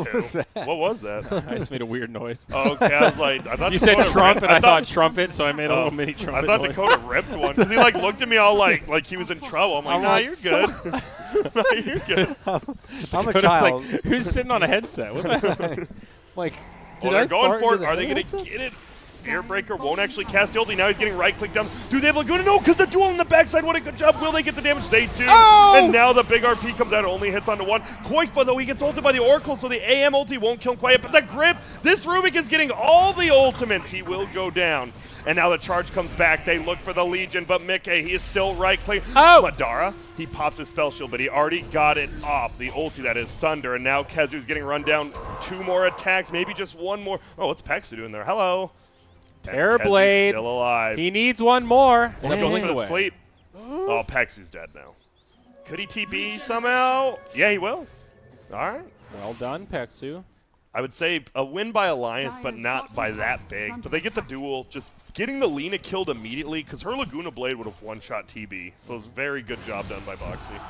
What was that? What was that? I just made a weird noise. Oh, okay, I was like, I thought You said Dakota Trump, ripped- and I thought trumpet, so I made a little mini I trumpet thought noise. Dakota ripped one because he like looked at me all like he was in trouble. I'm like, I'm nah, like, you're good. Nah, you're good. I'm a Dakota's child. like, who's sitting on a headset? What's that? Like, Oh, did they're I going fart for into it. the Are they going to headset? get it? Spear Breaker won't actually cast the ulti. Now he's getting right-clicked down. Do they have Laguna? No, because the duel on the backside. What a good job. Will they get the damage? They do. Oh! And now the big RP comes out. It only hits onto one. Koikfa, though, he gets ulted by the Oracle, so the AM ulti won't kill him quite yet. But the grip, this Rubik is getting all the ultimates. He will go down. And now the charge comes back. They look for the Legion, but Mickey, he is still right-clicking. Oh! Madara, he pops his spell shield, but he already got it off. The ulti, that is Sunder. And now Kezu's getting run down. 2 more attacks, maybe just 1 more. Oh, what's Pexu doing there? Hello. Terror Kezu's Blade. still alive. He needs one more. He's That going goes to away. sleep. Oh, Pexu's dead now. Could he TP somehow? Yeah, he will. All right. Well done, Pexu. I would say a win by Alliance, but not by that big. But they get the duel. Just getting the Lina killed immediately, because her Laguna Blade would have one-shot TB. So it's a very good job done by Boxy.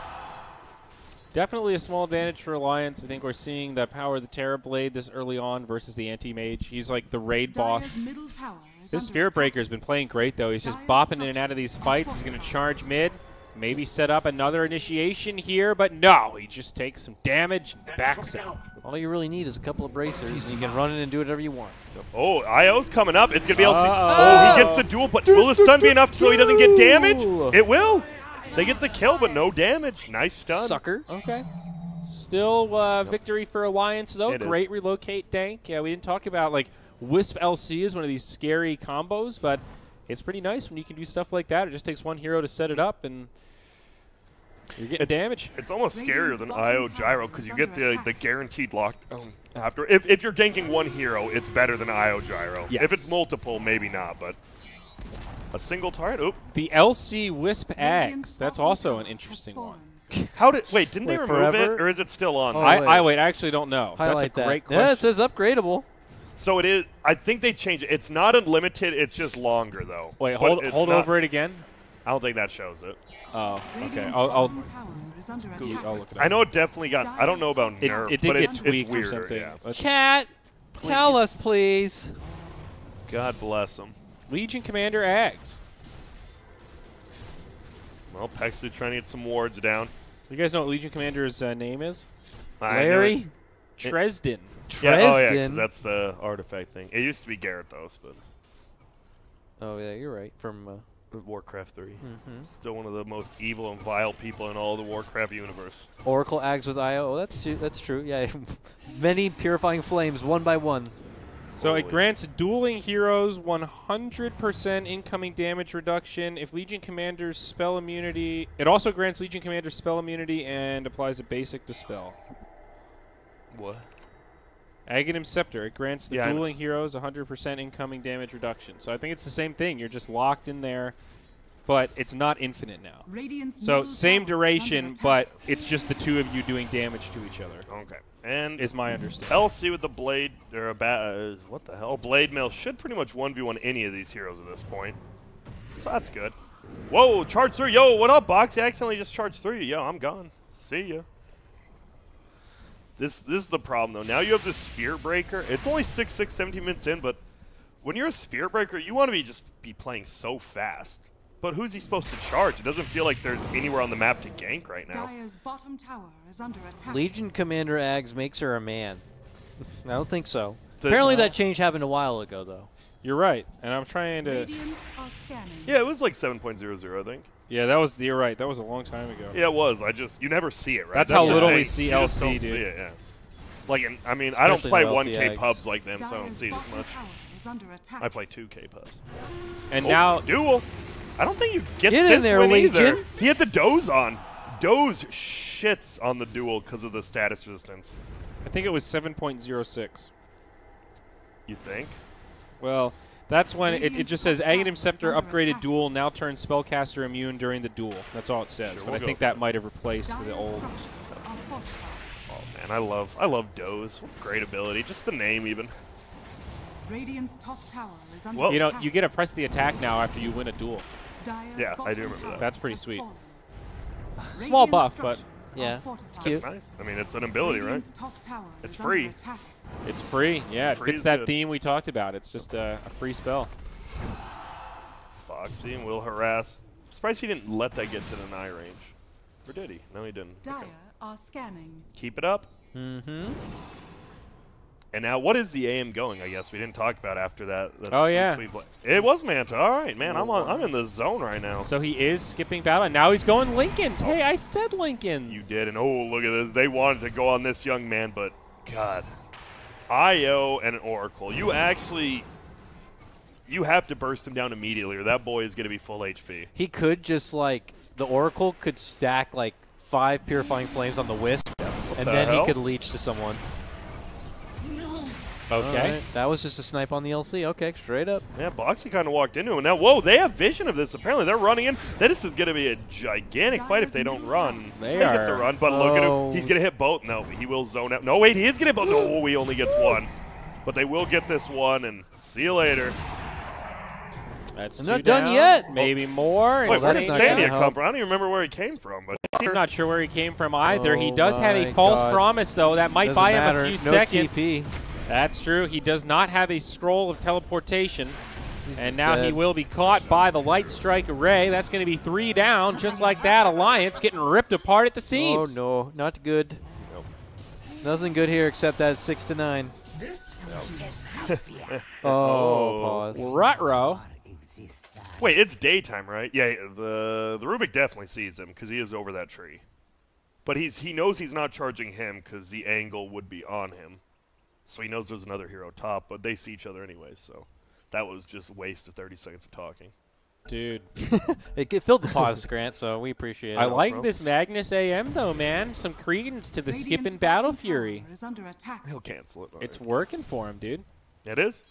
Definitely a small advantage for Alliance. I think we're seeing the power of the Terror Blade this early on versus the Anti-Mage. He's like the raid boss. This Spirit Breaker has been playing great, though. He's just bopping in and out of these fights. He's going to charge mid. Maybe set up another initiation here, but no. He just takes some damage and backs out. All you really need is a couple of bracers, and you can run in and do whatever you want. Oh, IO's coming up. It's going to be LC. Uh-oh. Oh, he gets the duel, but will the stun be enough so he doesn't get damage? Duel. It will. They get the kill, but no damage. Nice stun. Sucker. Okay. Still victory for Alliance, though. It is. Great relocate dank. Yeah, we didn't talk about, like, Wisp LC is one of these scary combos, but it's pretty nice when you can do stuff like that. It just takes one hero to set it up, and you're getting damage. It's almost scarier than IO Gyro because you get the guaranteed lockdown after. If you're ganking one hero, it's better than IO Gyro. Yes. If it's multiple, maybe not, but a single target? Oop. The LC Wisp Axe, that's also an interesting one. How did, wait, didn't they Wait, remove forever? it, or is it still on? Oh, there? I actually don't know. Highlight that's a great that. Yeah, it question. says upgradable. So it is, I think they changed it. It's not unlimited, it's just longer, though. Wait, But it's hold not- over it again. I don't think that shows it. Oh, okay. I'll look it up. I know it definitely got, I don't know about It, nerf, it did but get it's tweaked or weirder, something. yeah. Let's- Chat, tell us, please. God bless them. Legion Commander Axe. Well, Pexley trying to get some wards down. You guys know what Legion Commander's name is? I knew it. Larry? Dresden. Yeah, oh yeah, 'cause Dresden. that's the artifact thing. It used to be Gyarados, but Oh, yeah, you're right. From Warcraft 3. Still one of the most evil and vile people in all the Warcraft universe. Oracle Ags with IO. Oh, that's true. Yeah, many purifying flames, one by one. So it Holy. grants dueling heroes 100% incoming damage reduction. If Legion Commander's spell immunity, it also grants Legion Commander's spell immunity and applies a basic dispel. What? Aghanim Scepter, it grants the Yeah, I know. dueling heroes 100% incoming damage reduction. So I think it's the same thing. You're just locked in there, but it's not infinite now. So same duration, but it's just the two of you doing damage to each other, Okay. And is my understanding. LC with the blade, or what the hell? Blade Mill should pretty much 1v1 any of these heroes at this point. So that's good. Whoa, charge through. Yo, what up, Box? I accidentally just charged through you. Yo, I'm gone. See ya. This is the problem, though. Now you have the Spear Breaker. It's only 6, 17 minutes in, but when you're a Spear Breaker, you want to be playing so fast. But who's he supposed to charge? It doesn't feel like there's anywhere on the map to gank right now. Dire's bottom tower is under attack. Legion Commander Ags makes her a man. I don't think so. The- Apparently that change happened a while ago, though. You're right, and I'm trying to. Radiant are scanning. Yeah, it was like 7.00, I think. Yeah, you're right. That was a long time ago. Yeah, it was. You never see it, right? That's how the little thing. we see You just LC, don't dude. see it, yeah. Like, I mean, I don't Especially play in 1K LC pubs like them, so I don't Dire's see it as bottom much. tower is under attack. I play 2K pubs. And Oh, now duel. I don't think you get in this there, win either. Legion. He had the Doze on. Doze shits on the duel because of the status resistance. I think it was 7.06. You think? Well, that's when it just says Aghanim Scepter upgraded duel now turns spellcaster immune during the duel. That's all it says. Sure, but we'll I go think with that might have replaced the Dire's old. structures are fortified. Oh man, I love Doze. What great ability. Just the name even. Radiant's top tower is under Whoa. You know, attack. you get to press the attack now after you win a duel. Dire's Yeah, I do bottom remember tower that. That's pretty has sweet. fallen. Small buff, but Yeah, it's cute. It's nice. I mean, it's an ability, right? It's free. it's free. Yeah, it Free fits is that good. theme we talked about. It's just a free spell. Foxy will harass. Surprised he didn't let that get to the nigh range. Or did he? No, he didn't. Dire Okay. are scanning. Keep it up. Mm-hmm. And now, what is the AM going? I guess we didn't talk about after that. That's Oh, yeah. sweet play. It was Manta. All right, man. I'm in the zone right now. So he is skipping battle, and now he's going Lincolns. Hey, I said Lincolns. You did, and oh, look at this. They wanted to go on this young man, but God, IO and an Oracle. You have to burst him down immediately, or that boy is going to be full HP. He could just like the Oracle could stack like 5 Purifying Flames on the Wisp, and the then hell? he could leech to someone. Okay. All right, that was just a snipe on the LC. Okay, straight up. Yeah, Boxy kind of walked into it. Now, whoa, they have vision of this. Apparently, they're running in. This is going to be a gigantic fight if they don't run. They get are- the run, but look at him. Oh. He's going to hit both. No, he will zone out. No, wait, he is going to hit both. No, he only gets one. But they will get this one, and see you later. That's They're 2 not done down, yet. Maybe more. Wait, where that's did not Sandia gonna come help. from? I don't even remember where he came from. But I'm not sure where he came from either. He Oh does have a my false God. promise, though. That might Doesn't buy him matter. a few No seconds. TP. That's true. He does not have a scroll of teleportation. He's And just now he dead. will be caught by the Light Strike Array. That's going to be 3 down. Just like that, Alliance getting ripped apart at the Oh seams. no, not good. Nope. Nothing good here except that 6 to 9. Oh, pause. Rutrow. wait, it's daytime, right? Yeah, the Rubik definitely sees him because he is over that tree. But he knows he's not charging him because the angle would be on him. So he knows there's another hero top, but they see each other anyways, so that was just a waste of 30 seconds of talking. Dude, It filled the pause, Grant, so we appreciate it. I like bro. this Magnus AM, though, man. Some credence to the Radiant's skipping bottom Battle tower Fury. is under attack. He'll cancel it. It's working for him, dude. It is.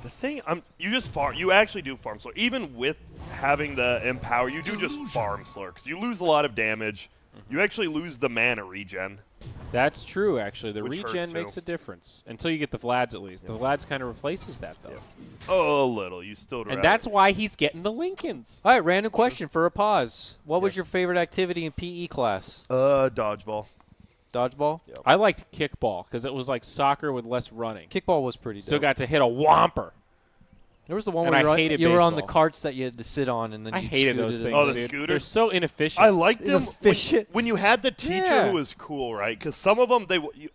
The thing, you just farm. You actually do farm slower. Even with having the empower, you do just farm slower because you lose a lot of damage. You actually lose the mana regen. That's true, actually. The Which hurts, regen too. makes a difference. Until you get the Vlads, at least. The Vlads kind of replaces that, though. Oh, a little. You still. And that's why he's getting the Lincolns. All right, random question for a pause. What was your favorite activity in PE class? Dodgeball. Dodgeball? Yep. I liked kickball because it was like soccer with less running. Kickball was pretty dope. Still got to hit a whomper. There was the one And where I hated you were on the baseball. carts that you had to sit on, and then I you hated scooted those it. things, Oh, the dude. scooters? They're so inefficient. I liked them Inefficient. when you had the teacher Yeah. who was cool, right? Because some of them,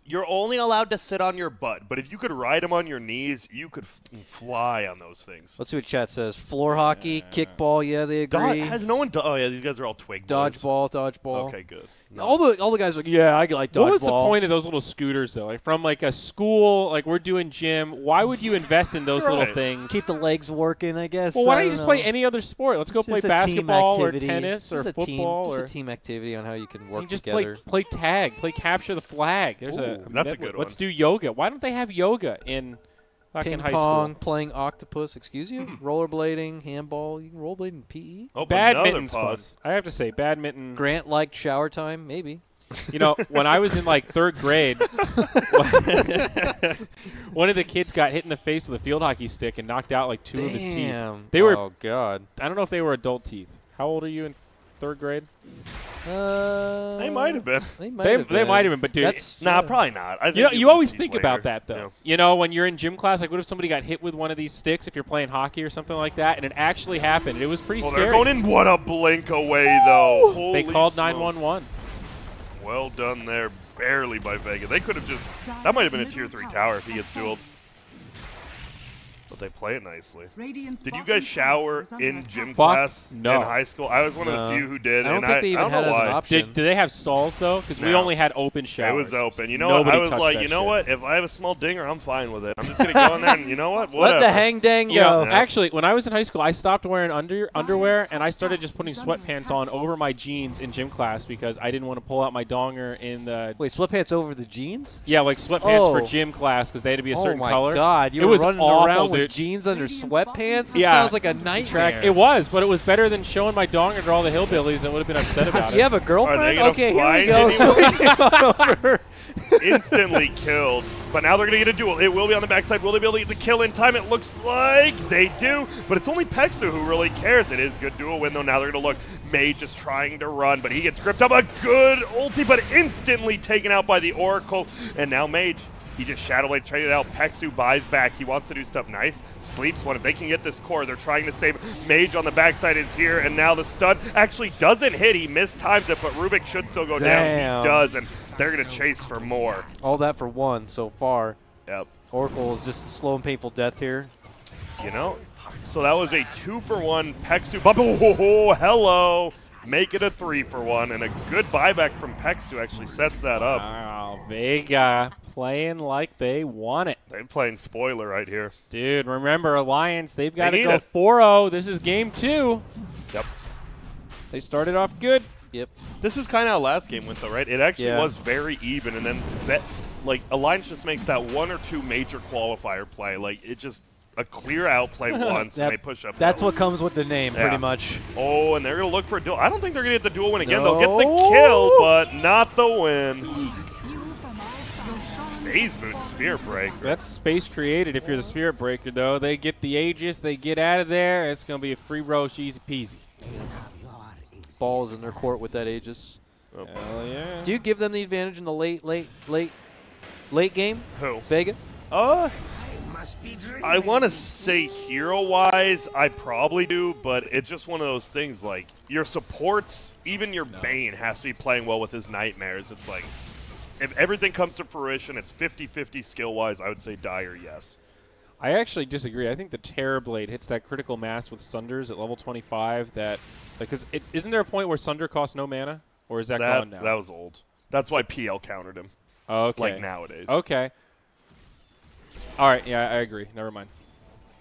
you're only allowed to sit on your butt, but if you could ride them on your knees, you could fly on those things. Let's see what chat says. Floor hockey, kickball, yeah, they agree. Has no one? Oh yeah, these guys are all twig boys. Dodgeball. Okay, good. No. All the guys are like, yeah, I like dodgeball. What was the point of those little scooters, though? Like from like a school, like we're doing gym. Why would you invest in those little Right. things? Keep the legs working, I guess. well, why I don't you just play know. any other sport? Let's go It's play just a team basketball or activity. tennis or Just a team- football just or a team activity on how you can you work just together. play tag, play capture the flag. There's Ooh, that's a good Let's one. do yoga. Why don't they have yoga in fucking Ping high pong, school? playing octopus. Excuse you. Rollerblading, handball. You can rollerblade in PE. Oh, Badminton's another fun. pause. I have to say, badminton. Grant liked shower time, maybe. You know, when I was in like 3rd grade, one of the kids got hit in the face with a field hockey stick and knocked out like 2 of his teeth. Damn. They were- Oh God. I don't know if they were adult teeth. How old are you in 3rd grade? They might have been. They might They have been. might have been, but dude, That's, Nah, probably not. I think you know, it you was always teeth think later. about that, though. Yeah. You know, when you're in gym class, like, what if somebody got hit with one of these sticks if you're playing hockey or something like that, and it actually happened? It was pretty Oh, scary. they're going in. What a blink away, though. They Holy called smokes. 911. Well done there, barely by Vega. They could have just. That might have been a tier 3 tower if he gets dueled. But they play it nicely. Radiant's Did you bottom guys shower tower is under in attack. gym Fuck class no. in high school? I was one of No. the few who did, I don't and think they even I don't had know it as an why. option. Do they have stalls, though? Because we No. only had open It showers. was open. You know what? Nobody I was touched like, that you know shit. what? If I have a small dinger, I'm fine with it. I'm just gonna go in there and you know what? Let Whatever. the hang dang You know, go. actually, when I was in high school, I stopped wearing underwear, and I started just putting sweatpants on over my jeans in gym class because I didn't want to pull out my donger in the Wait, sweatpants over the jeans? like sweatpants for Oh. gym class because they had to be a Oh certain my color. God! You It were was running awful, around dude. with jeans under Radiant's sweatpants. That Yeah. sounds like a nightmare. It was, but it was better than showing my donger to all the hillbillies that would have been upset about You it. have a girlfriend? gonna Okay, here we find go. So anyone? we came on over. instantly killed. But now they're going to get a duel. It will be on the backside. Will they be able to get the kill in time? It looks like they do. But it's only Pexu who really cares. It is good duel win, though. Now they're going to look. Mage is trying to run, but he gets gripped up. A good ulti, but instantly taken out by the Oracle. And now Mage, he just Shadow Blade traded out. Pexu buys back. He wants to do stuff nice. Sleeps one. If they can get this core, they're trying to save. Mage on the backside is here, and now the stun actually doesn't hit. He mistimes it, but Rubik should still go down. He does, and they're going to chase for more. All that for one so far. Yep. Oracle is just a slow and painful death here. You know, so that was a 2-for-1 Pexu. Oh, hello. Make it a 3-for-1, and a good buyback from Pexu actually sets that up. Wow, Vega playing like they want it. They're playing spoiler right here. Dude, remember, Alliance, they've got to need go it. 4-0. This is game 2. Yep. They started off good. Yep. This is kind of how last game went, though, right? It actually Yeah. was very even, and then like Alliance just makes that 1 or 2 major qualifier play. Like, it just a clear outplay once, and they push up. That's what comes with the name, pretty much. Oh, and they're going to look for a duel. I don't think they're going to get the duel win again. They'll get the kill, but not the win. Phase boot, Spear Break. That's space created if you're the Spirit Breaker, though. They get the Aegis, they get out of there. It's going to be a free roach, easy peasy. Balls in their court with that Aegis. Oh. Hell yeah. Do you give them the advantage in the late game? Who? Vega? I want to say hero-wise, I probably do, but it's just one of those things, like, your supports, even your Bane has to be playing well with his Nightmares. It's like, if everything comes to fruition, it's 50-50 skill-wise, I would say Dire, yes. I actually disagree. I think the Terrorblade hits that critical mass with Sunders at level 25 that, because isn't there a point where Sunder costs no mana? Or is that gone now? That was old. That's why PL countered him. Okay. Like nowadays. Okay. All right, yeah, I agree. Never mind.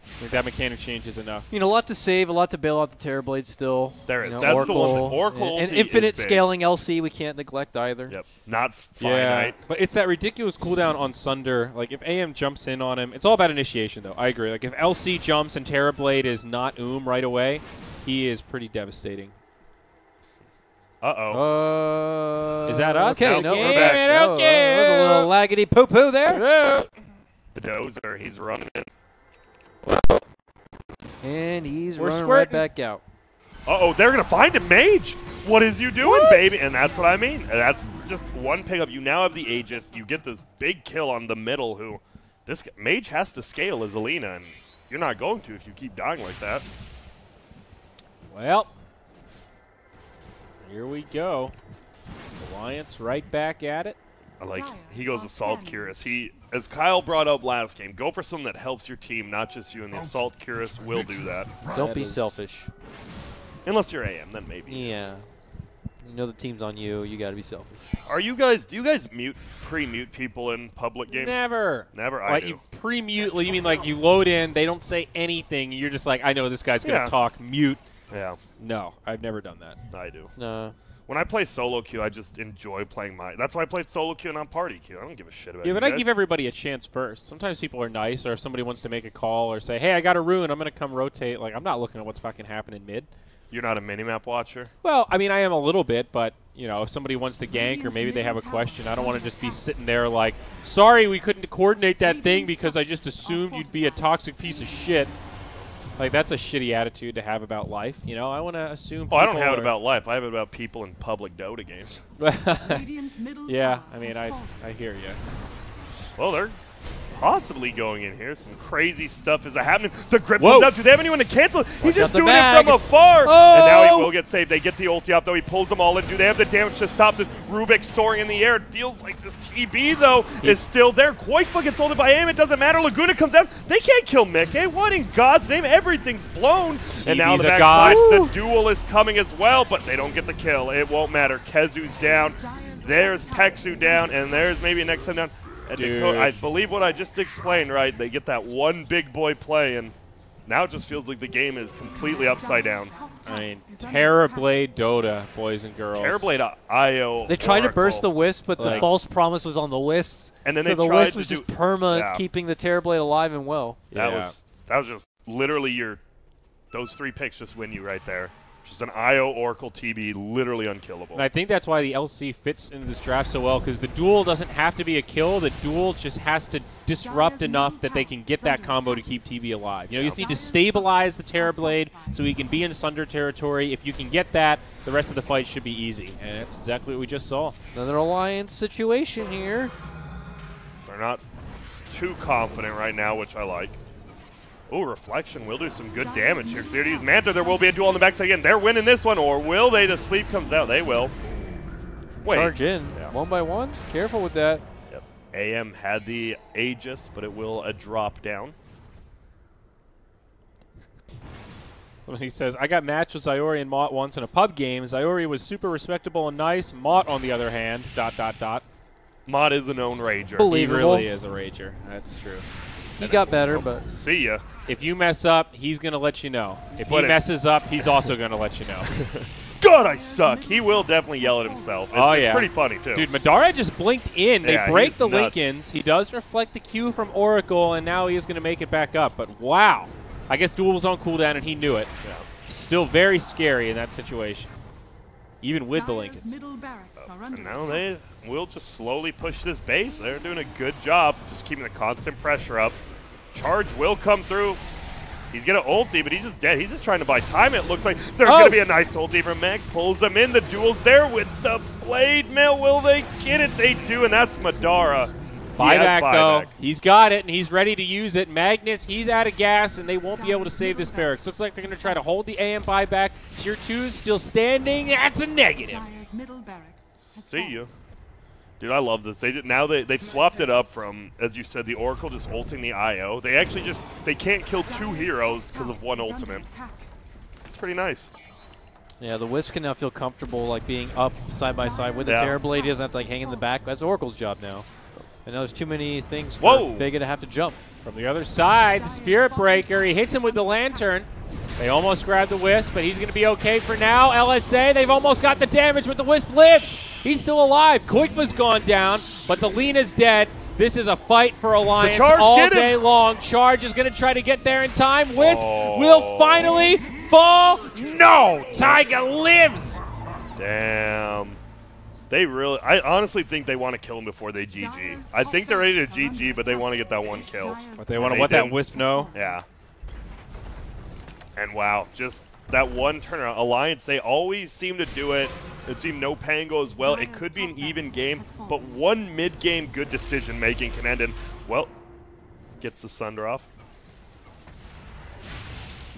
I think that mechanic change is enough. You know, a lot to save, a lot to bail out the Terrorblade still. There is. You know, That's Oracle, the one thing. Oracle and ulti infinite is big. scaling LC we can't neglect either. Yep. Not finite. But it's that ridiculous cooldown on Sunder. Like, if AM jumps in on him, it's all about initiation, though. I agree. Like, if LC jumps and Terrorblade is not right away, he is pretty devastating. Uh-oh. Is that us? Okay, no, we're back. No, that was a little laggedy poo-poo there. The dozer, he's running in. And he's We're running squirting. right back out. Uh-oh, they're going to find him, Mage. What is you doing, baby? And that's what I mean. And that's just one pickup. You now have the Aegis. You get this big kill on the middle who this Mage has to scale as Alina, and you're not going to if you keep dying like that. Well, here we go. Alliance right back at it. I like he goes Assault Curious. He, as Kyle brought up last game, go for something that helps your team, not just you, and the Assault Curious will do that. Don't be selfish. Unless you're AM, then maybe. Yeah. You know the team's on you. You got to be selfish. Are you guys, do you guys pre-mute people in public games? Never. Never, I like do. You pre-mute, you mean like you load in, they don't say anything, you're just like, I know this guy's going to talk, mute. Yeah. No, I've never done that. I do. No. When I play solo queue, I just enjoy playing that's why I play solo queue and not party queue. I don't give a shit about Yeah, you but I guys. give everybody a chance first. Sometimes people are nice, or if somebody wants to make a call or say, hey, I got a rune, I'm going to come rotate. Like, I'm not looking at what's fucking happening mid. You're not a minimap watcher? Well, I mean, I am a little bit, but, you know, if somebody wants to gank or maybe they have a question, I don't want to just be sitting there like, sorry, we couldn't coordinate that thing because I just assumed you'd be a toxic piece of shit. Like, that's a shitty attitude to have about life. You know, I want to assume Oh, I don't have it about life. I have it about people in public Dota games. Yeah, I mean, I hear you. Well, they're possibly going in here. Some crazy stuff is happening. The grip comes up. Do they have anyone to cancel? He's just doing it from afar. Oh! And now he will get saved. They get the ulti up, though. He pulls them all in. Do they have the damage to stop this? Rubik soaring in the air. It feels like this TB, though, is still there. Koikfa gets ulted by aim. It doesn't matter. Laguna comes out. They can't kill Mickey. What in God's name? Everything's blown. And now the backside, the duel is coming as well, but they don't get the kill. It won't matter. Kezu's down. There's Pexu down, and there's maybe next time down. I believe what I just explained, right? They get that one big boy play, and now it just feels like the game is completely upside down. I mean, Terrorblade Dota, boys and girls. Terrorblade IO. They tried to burst the Wisp, but the false promise was on the Wisp. And then so they the tried Wisp to was do, just perma keeping the Terrorblade alive and well. That was just literally those 3 picks just win you right there. Just an IO Oracle TB, literally unkillable. And I think that's why the LC fits into this draft so well, because the duel doesn't have to be a kill. The duel just has to disrupt enough that they can get that combo to keep TB alive. You know, you just need to stabilize the Terrorblade so he can be in Sunder territory. If you can get that, the rest of the fight should be easy. And that's exactly what we just saw. Another alliance situation here. They're not too confident right now, which I like. Oh, Reflection will do some good damage here. Because they use Manta, there will be a duel on the backside again. They're winning this one, or will they? The sleep comes out. They will. Wait. Charge in, Yeah. 1 by 1. Careful with that. Yep. AM had the Aegis, but it will drop down. When he says, I got matched with Zyori and Mott once in a pub game. Zyori was super respectable and nice. Mott, on the other hand, ... Mod is a known rager. He Believable. really is a rager. That's true. He got better, but See ya. If you mess up, he's going to let you know. If he But it- messes up, he's also going to let you know. God, I suck. He will definitely yell at himself. It's pretty funny, too. Dude, Madara just blinked in. They Yeah, break he's the nuts. Lincolns. He does reflect the Q from Oracle, and now he is going to make it back up. But wow. I guess duel was on cooldown, and he knew it. Yeah. Still very scary in that situation, even with the Dire's Lincolns. middle barracks are under And now attack. they will just slowly push this base. They're doing a good job just keeping the constant pressure up. Charge will come through. He's going to ulti, but he's just dead. He's just trying to buy time. It looks like there's going to be a nice ulti from Meg. Pulls him in. The duel's there with the blade mill. Will they get it? They do, and that's Madara. He has Buyback, though. buyback. He's got it, and he's ready to use it. Magnus, he's out of gas, and they won't be able to save this barracks. Looks like they're going to try to hold the AM buyback. Tier 2 still standing. That's a negative. Dire's middle barracks has See fallen. you. Dude, I love this. They've swapped it up from, as you said, the Oracle just ulting the IO. They actually they can't kill two heroes because of one Is under ultimate. attack. It's pretty nice. yeah, the Wisp can now feel comfortable like being up side by side with the Yeah. Terrorblade. He doesn't have to like hang in the back. That's Oracle's job now. And now there's too many things for Whoa. Vega to have to jump. From the other side, the Spirit Breaker. He hits him with the Lantern. They almost grabbed the Wisp, but he's going to be okay for now. LSA, they've almost got the damage, but the Wisp lives. He's still alive. Koikva's gone down, but the Lena's dead. This is a fight for Alliance Charge all did it. day long. Charge is going to try to get there in time. Wisp Oh. will finally fall. No! Tiger lives! Damn. I honestly think they want to kill him before they GG. I think they're ready to GG, but they want to get that one kill. But they want to They let that did. Wisp know. Yeah. And wow, just that one turnaround. Alliance, they always seem to do it. It seemed no Pango as well. It could be an even game, but one mid-game good decision-making can end in, well, gets the Sunder off.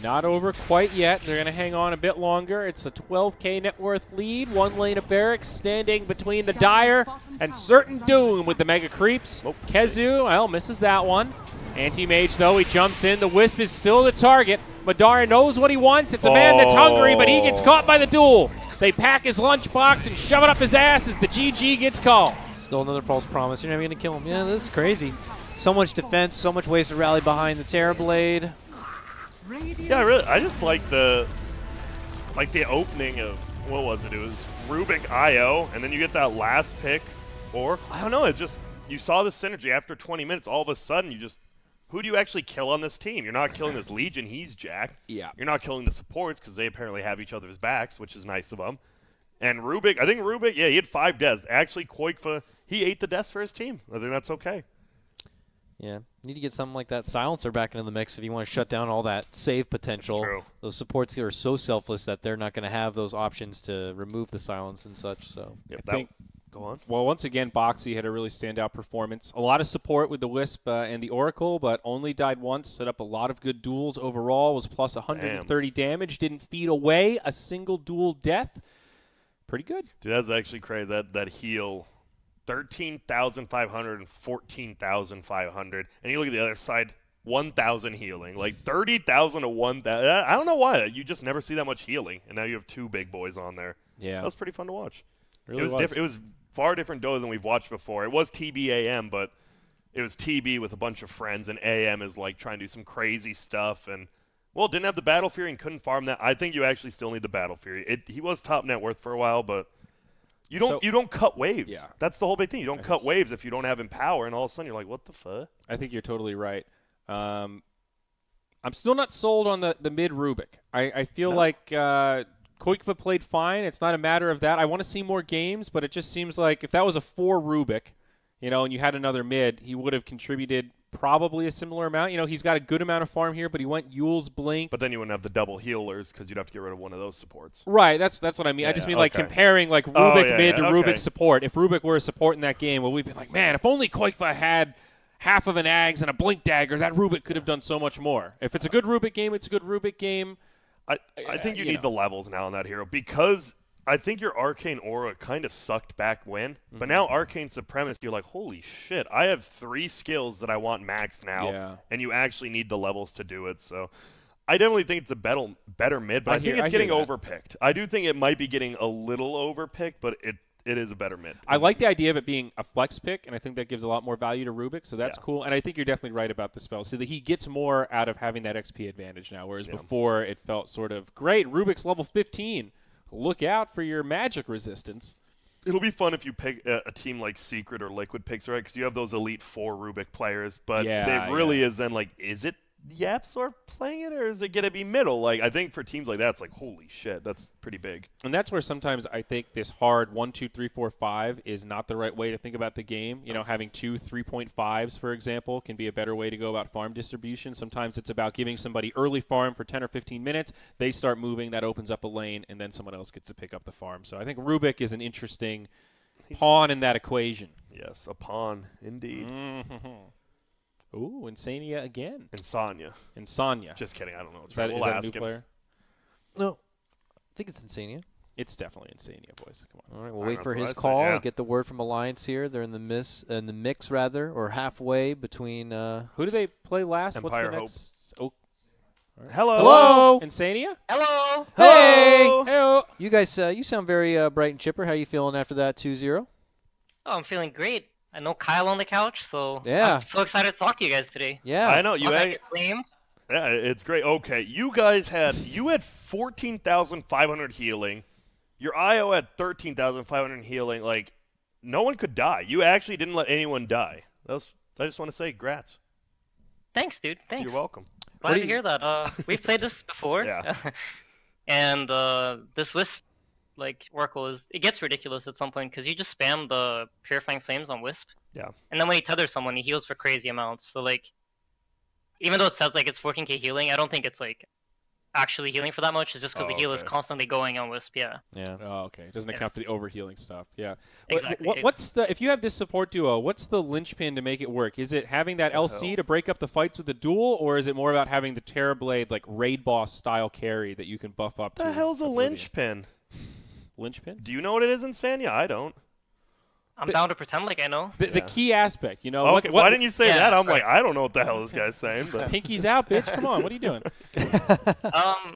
Not over quite yet. They're going to hang on a bit longer. It's a 12K net worth lead. One lane of barracks standing between the Dire and certain doom with the Mega Creeps. Oh, Kezu, well, misses that one. Anti-Mage, though, he jumps in. The Wisp is still the target. Madara knows what he wants. It's a man that's hungry, but he gets caught by the duel. They pack his lunchbox and shove it up his ass as the GG gets called. Still another false promise. You're never going to kill him. Yeah, this is crazy. So much defense, so much ways to rally behind the Terrorblade. Yeah, really, I just like the opening of, what was it? It was Rubik IO, and then you get that last pick, or, I don't know, you saw the synergy after 20 minutes. All of a sudden, who do you actually kill on this team? You're not killing this Legion, he's jacked. Yeah. You're not killing the supports because they apparently have each other's backs, which is nice of them. And Rubik, I think Rubik, yeah, he had 5 deaths. Actually, Koikva, he ate the deaths for his team. I think that's okay. Yeah, need to get something like that silencer back into the mix if you want to shut down all that save potential. True. Those supports here are so selfless that they're not going to have those options to remove the silence and such. So Yep, I think- go on. Well, once again, Boxy had a really standout performance. A lot of support with the Wisp and the Oracle, but only died once. Set up a lot of good duels overall. Was plus 130 damage. Didn't feed away a single duel death. Pretty good. Dude, that's actually crazy. That heal, 13,500 and 14,500. And you look at the other side, 1,000 healing. Like 30,000 to 1,000. I don't know why. You just never see that much healing. And now you have 2 big boys on there. Yeah. That was pretty fun to watch. Really it was was. different. It was far different duo than we've watched before. It was TBAM, but it was TB with a bunch of friends, and AM is like trying to do some crazy stuff. And well, didn't have the Battle Fury and couldn't farm that. I think you actually still need the Battle Fury. He was top net worth for a while, but you don't cut waves. Yeah. That's the whole big thing. You don't cut waves if you don't have Empower, and all of a sudden you're like, what the fuck? I think you're totally right. I'm still not sold on the mid Rubik. I feel like Koikva played fine. It's not a matter of that. I want to see more games, but it just seems like if that was a 4 Rubik, and you had another mid, he would have contributed probably a similar amount. He's got a good amount of farm here, but he went Yule's Blink. But then you wouldn't have the double healers because you'd have to get rid of one of those supports. Right, that's what I mean. I just mean like comparing like Rubik mid to Rubik support. If Rubik were a support in that game, well, we'd be like, man, if only Koikva had half of an Ags and a Blink Dagger, that Rubik could have done so much more. If it's a good Rubik game, it's a good Rubik game. I think you need the levels now on that hero because I think your Arcane Aura kind of sucked back when, but now Arcane Supremacy, you're like, holy shit, I have 3 skills that I want maxed now, and you actually need the levels to do it. So I definitely think it's a better mid, but I think it's getting overpicked. I do think it might be getting a little overpicked, but it is a better mid. I like the idea of it being a flex pick, and I think that gives a lot more value to Rubik, so that's cool. And I think you're definitely right about the spell. So that he gets more out of having that XP advantage now, whereas before it felt sort of, great, Rubik's level 15. Look out for your magic resistance. It'll be fun if you pick a team like Secret or Liquid picks, right? Because you have those elite 4 Rubik players, but it really is then like, is it Yapsor playing it, or is it going to be middle? Like, I think for teams like that, it's like, holy shit, that's pretty big. And that's where sometimes I think this hard 1, 2, 3, 4, 5 is not the right way to think about the game. Having 2 3.5s, for example, can be a better way to go about farm distribution. Sometimes it's about giving somebody early farm for 10 or 15 minutes. They start moving, that opens up a lane, and then someone else gets to pick up the farm. So I think Rubik is an interesting pawn in that equation. Yes, a pawn, indeed. Ooh, Insania again. Insania. Just kidding. I don't know. Is that a new player? No. I think it's Insania. It's definitely Insania, boys. Come on. All right, we'll wait for his call and get the word from Alliance here. They're in the mix, or halfway between. Who do they play last? Empire What's the next? Hope. Oh. Right. Hello. Insania? Hello. Hey. Hello. You guys, you sound very bright and chipper. How are you feeling after that 2-0? Oh, I'm feeling great. I know Kyle on the couch, so I'm so excited to talk to you guys today. Yeah. I know. Yeah, it's great. Okay, you guys had 14,500 healing. Your IO had 13,500 healing. Like, no one could die. You actually didn't let anyone die. I just want to say, grats. Thanks, dude. Thanks. You're welcome. Glad to hear that. We've played this before. Yeah. And this Wisp, Oracle it gets ridiculous at some point because you just spam the Purifying Flames on Wisp. Yeah. And then when he tethers someone, he heals for crazy amounts. So, even though it says, it's 14k healing, I don't think it's, actually healing for that much. It's just because the heal is constantly going on Wisp, Yeah. Oh, okay. It doesn't account for the overhealing stuff. Yeah. Exactly. If you have this support duo, what's the linchpin to make it work? Is it having that LC to break up the fights with the duel, or is it more about having the Terrorblade, raid boss style carry that you can buff up to? What the hell's a linchpin? Linchpin? Do you know what it is in Sanya? I don't. I'm down to pretend like I know. The key aspect, Okay, why didn't you say that? I'm like, I don't know what the hell this guy's saying. But Pinky's out, bitch. Come on, what are you doing? I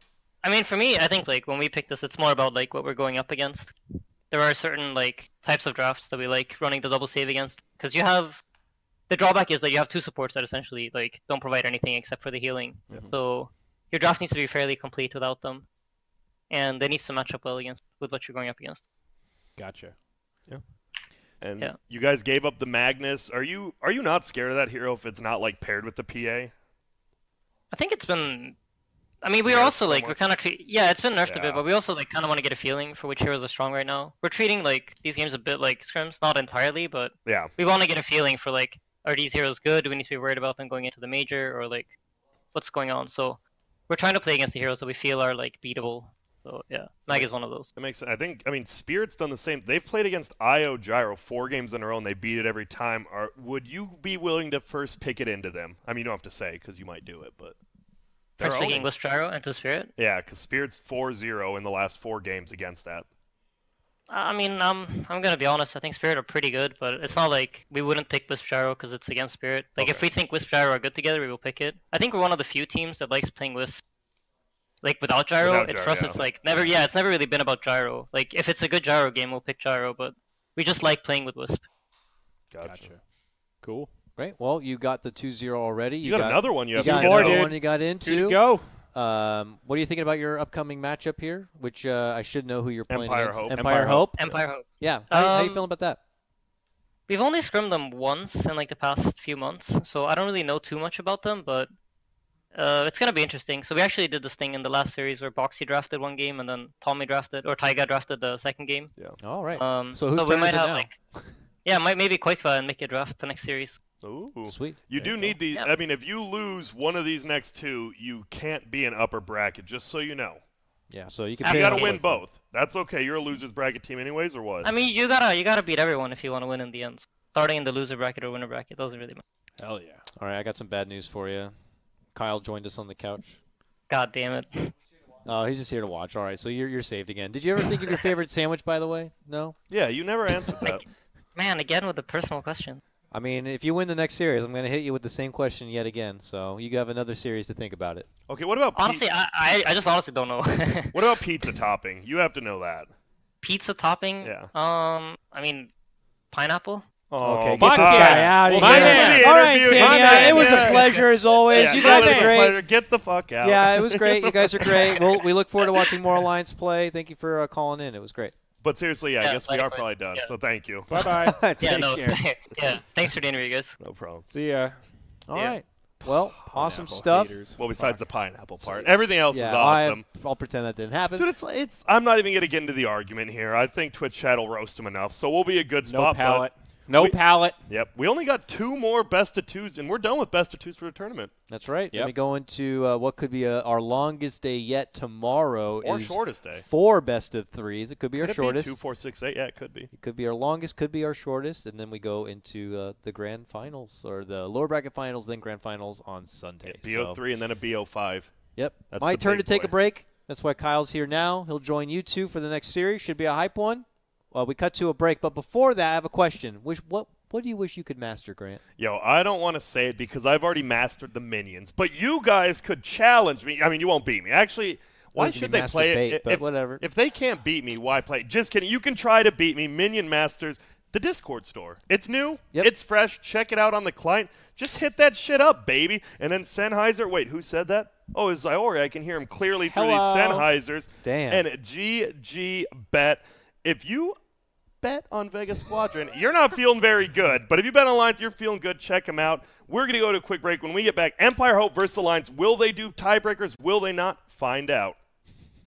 mean, for me, I think when we pick this, it's more about what we're going up against. There are certain types of drafts that we like running the double save against, because you have the drawback is that you have 2 supports that essentially don't provide anything except for the healing. So your draft needs to be fairly complete without them, and they need to match up well with what you're going up against. Gotcha. Yeah. And you guys gave up the Magnus. Are you not scared of that hero if it's not paired with the PA? I think it's been. I mean, we're also we're kind of it's been nerfed a bit, but we also kind of want to get a feeling for which heroes are strong right now. We're treating these games a bit like scrims, not entirely, but we want to get a feeling for are these heroes good? Do we need to be worried about them going into the major, or what's going on? So we're trying to play against the heroes that we feel are beatable. So yeah, Mag is one of those. That makes sense. I mean, Spirit's done the same. They've played against IO Gyro 4 games in a row, and they beat it every time. Would you be willing to first pick it into them? I mean, you don't have to say because you might do it, but first picking Wisp Gyro into Spirit. Yeah, because Spirit's 4-0 in the last 4 games against that. I mean, I'm gonna be honest. I think Spirit are pretty good, but it's not we wouldn't pick Wisp Gyro because it's against Spirit. If we think Wisp Gyro are good together, we will pick it. I think we're one of the few teams that likes playing Wisp. Without Gyro, for us, it's never. Yeah, it's never really been about Gyro. If it's a good Gyro game, we'll pick Gyro, but we just like playing with Wisp. Gotcha. Cool. Right. Well, you got the 2-0 already. You got another one. You have another one you got into. Here you go. What are you thinking about your upcoming matchup here? Which I should know who you're playing against. Hope. Empire Hope. Empire Hope. Yeah. How are you feeling about that? We've only scrimmed them once in the past few months, so I don't really know too much about them, but It's gonna be interesting. So we actually did this thing in the last series where Boxy drafted one game and then Tommy drafted, or Taiga drafted the second game. Yeah. All right. So whose we turn might is it have now? like, yeah, maybe Quickfire and make a draft the next series. Ooh. Sweet. You There do go. need the. Yep. I mean, if you lose one of these next two, you can't be an upper bracket. Just so you know. Yeah. So you can. You pay got to on win Quickfire. both. That's okay. You're a losers bracket team anyways, or what? I mean, you gotta beat everyone if you want to win in the end. Starting in the loser bracket or winner bracket doesn't really matter. Hell yeah. All right. I got some bad news for you. Kyle joined us on the couch. God damn it. Oh, he's just here to watch. All right. So you're saved again. Did you ever think of your favorite sandwich, by the way? No. Yeah, you never answered that. Man, again with the personal question. I mean, if you win the next series, I'm going to hit you with the same question yet again. So you have another series to think about it. Okay, what about Honestly, I just honestly don't know. what about pizza topping? You have to know that. Pizza topping? Yeah. I mean, pineapple? Oh, Okay, my get this God. guy out of Well, here. thanks for the All right, interview. Sanya, it was Yeah. a pleasure as always. Yeah, You it guys was are a great. pleasure. Get the fuck out. Yeah, it was great. You guys are great. We look forward to watching more Alliance play. Thank you for calling in. It was great. But seriously, I Yeah, guess we are likewise. probably done. Yeah. So thank you. Bye-bye. Yeah, Take no. care. Yeah, thanks for the interview, guys. No problem. See ya. All Yeah. right. Well, awesome Pineapple stuff. haters. Well, besides the pineapple part, everything else Yeah, was awesome. I'll pretend that didn't happen. Dude, it's. I'm not even gonna get into the argument here. I think Twitch chat will roast him enough, so we'll be a good No spot. palette. No we- palette. Yep. We only got 2 more best of 2s, and we're done with best of 2s for the tournament. That's right. Then Yep. we go into what could be our longest day yet tomorrow. Or is shortest day. 4 best of 3s. It could be our Could it shortest. be 2, 4, 6, 8? Yeah, it could be. It could be our longest, could be our shortest, and then we go into the grand finals, or the lower bracket finals, then grand finals on Sunday. BO3 and then a BO5. Yep. That's My the turn to big take boy. a break. That's why Kyle's here now. He'll join you two for the next series. Should be a hype one. We cut to a break, but before that, I have a question. What do you wish you could master, Grant? Yo, I don't want to say it because I've already mastered the minions, but you guys could challenge me. I mean, you won't beat me. Actually, why was gonna should be they play master it? bait, but whatever. If they can't beat me, why play? Just kidding. You can try to beat me. Minion Masters, the Discord store. It's new. Yep. It's fresh. Check it out on the client. Just hit that shit up, baby. And then Sennheiser. Wait, who said that? Oh, it's Iori. I can hear him clearly through these Hello. Sennheisers. Damn. And GG Bet. If you bet on Vega Squadron, you're not feeling very good. But if you bet on Alliance, you're feeling good. Check them out. We're going to go to a quick break. When we get back, Empire Hope versus Alliance. Will they do tiebreakers? Will they not? Find out.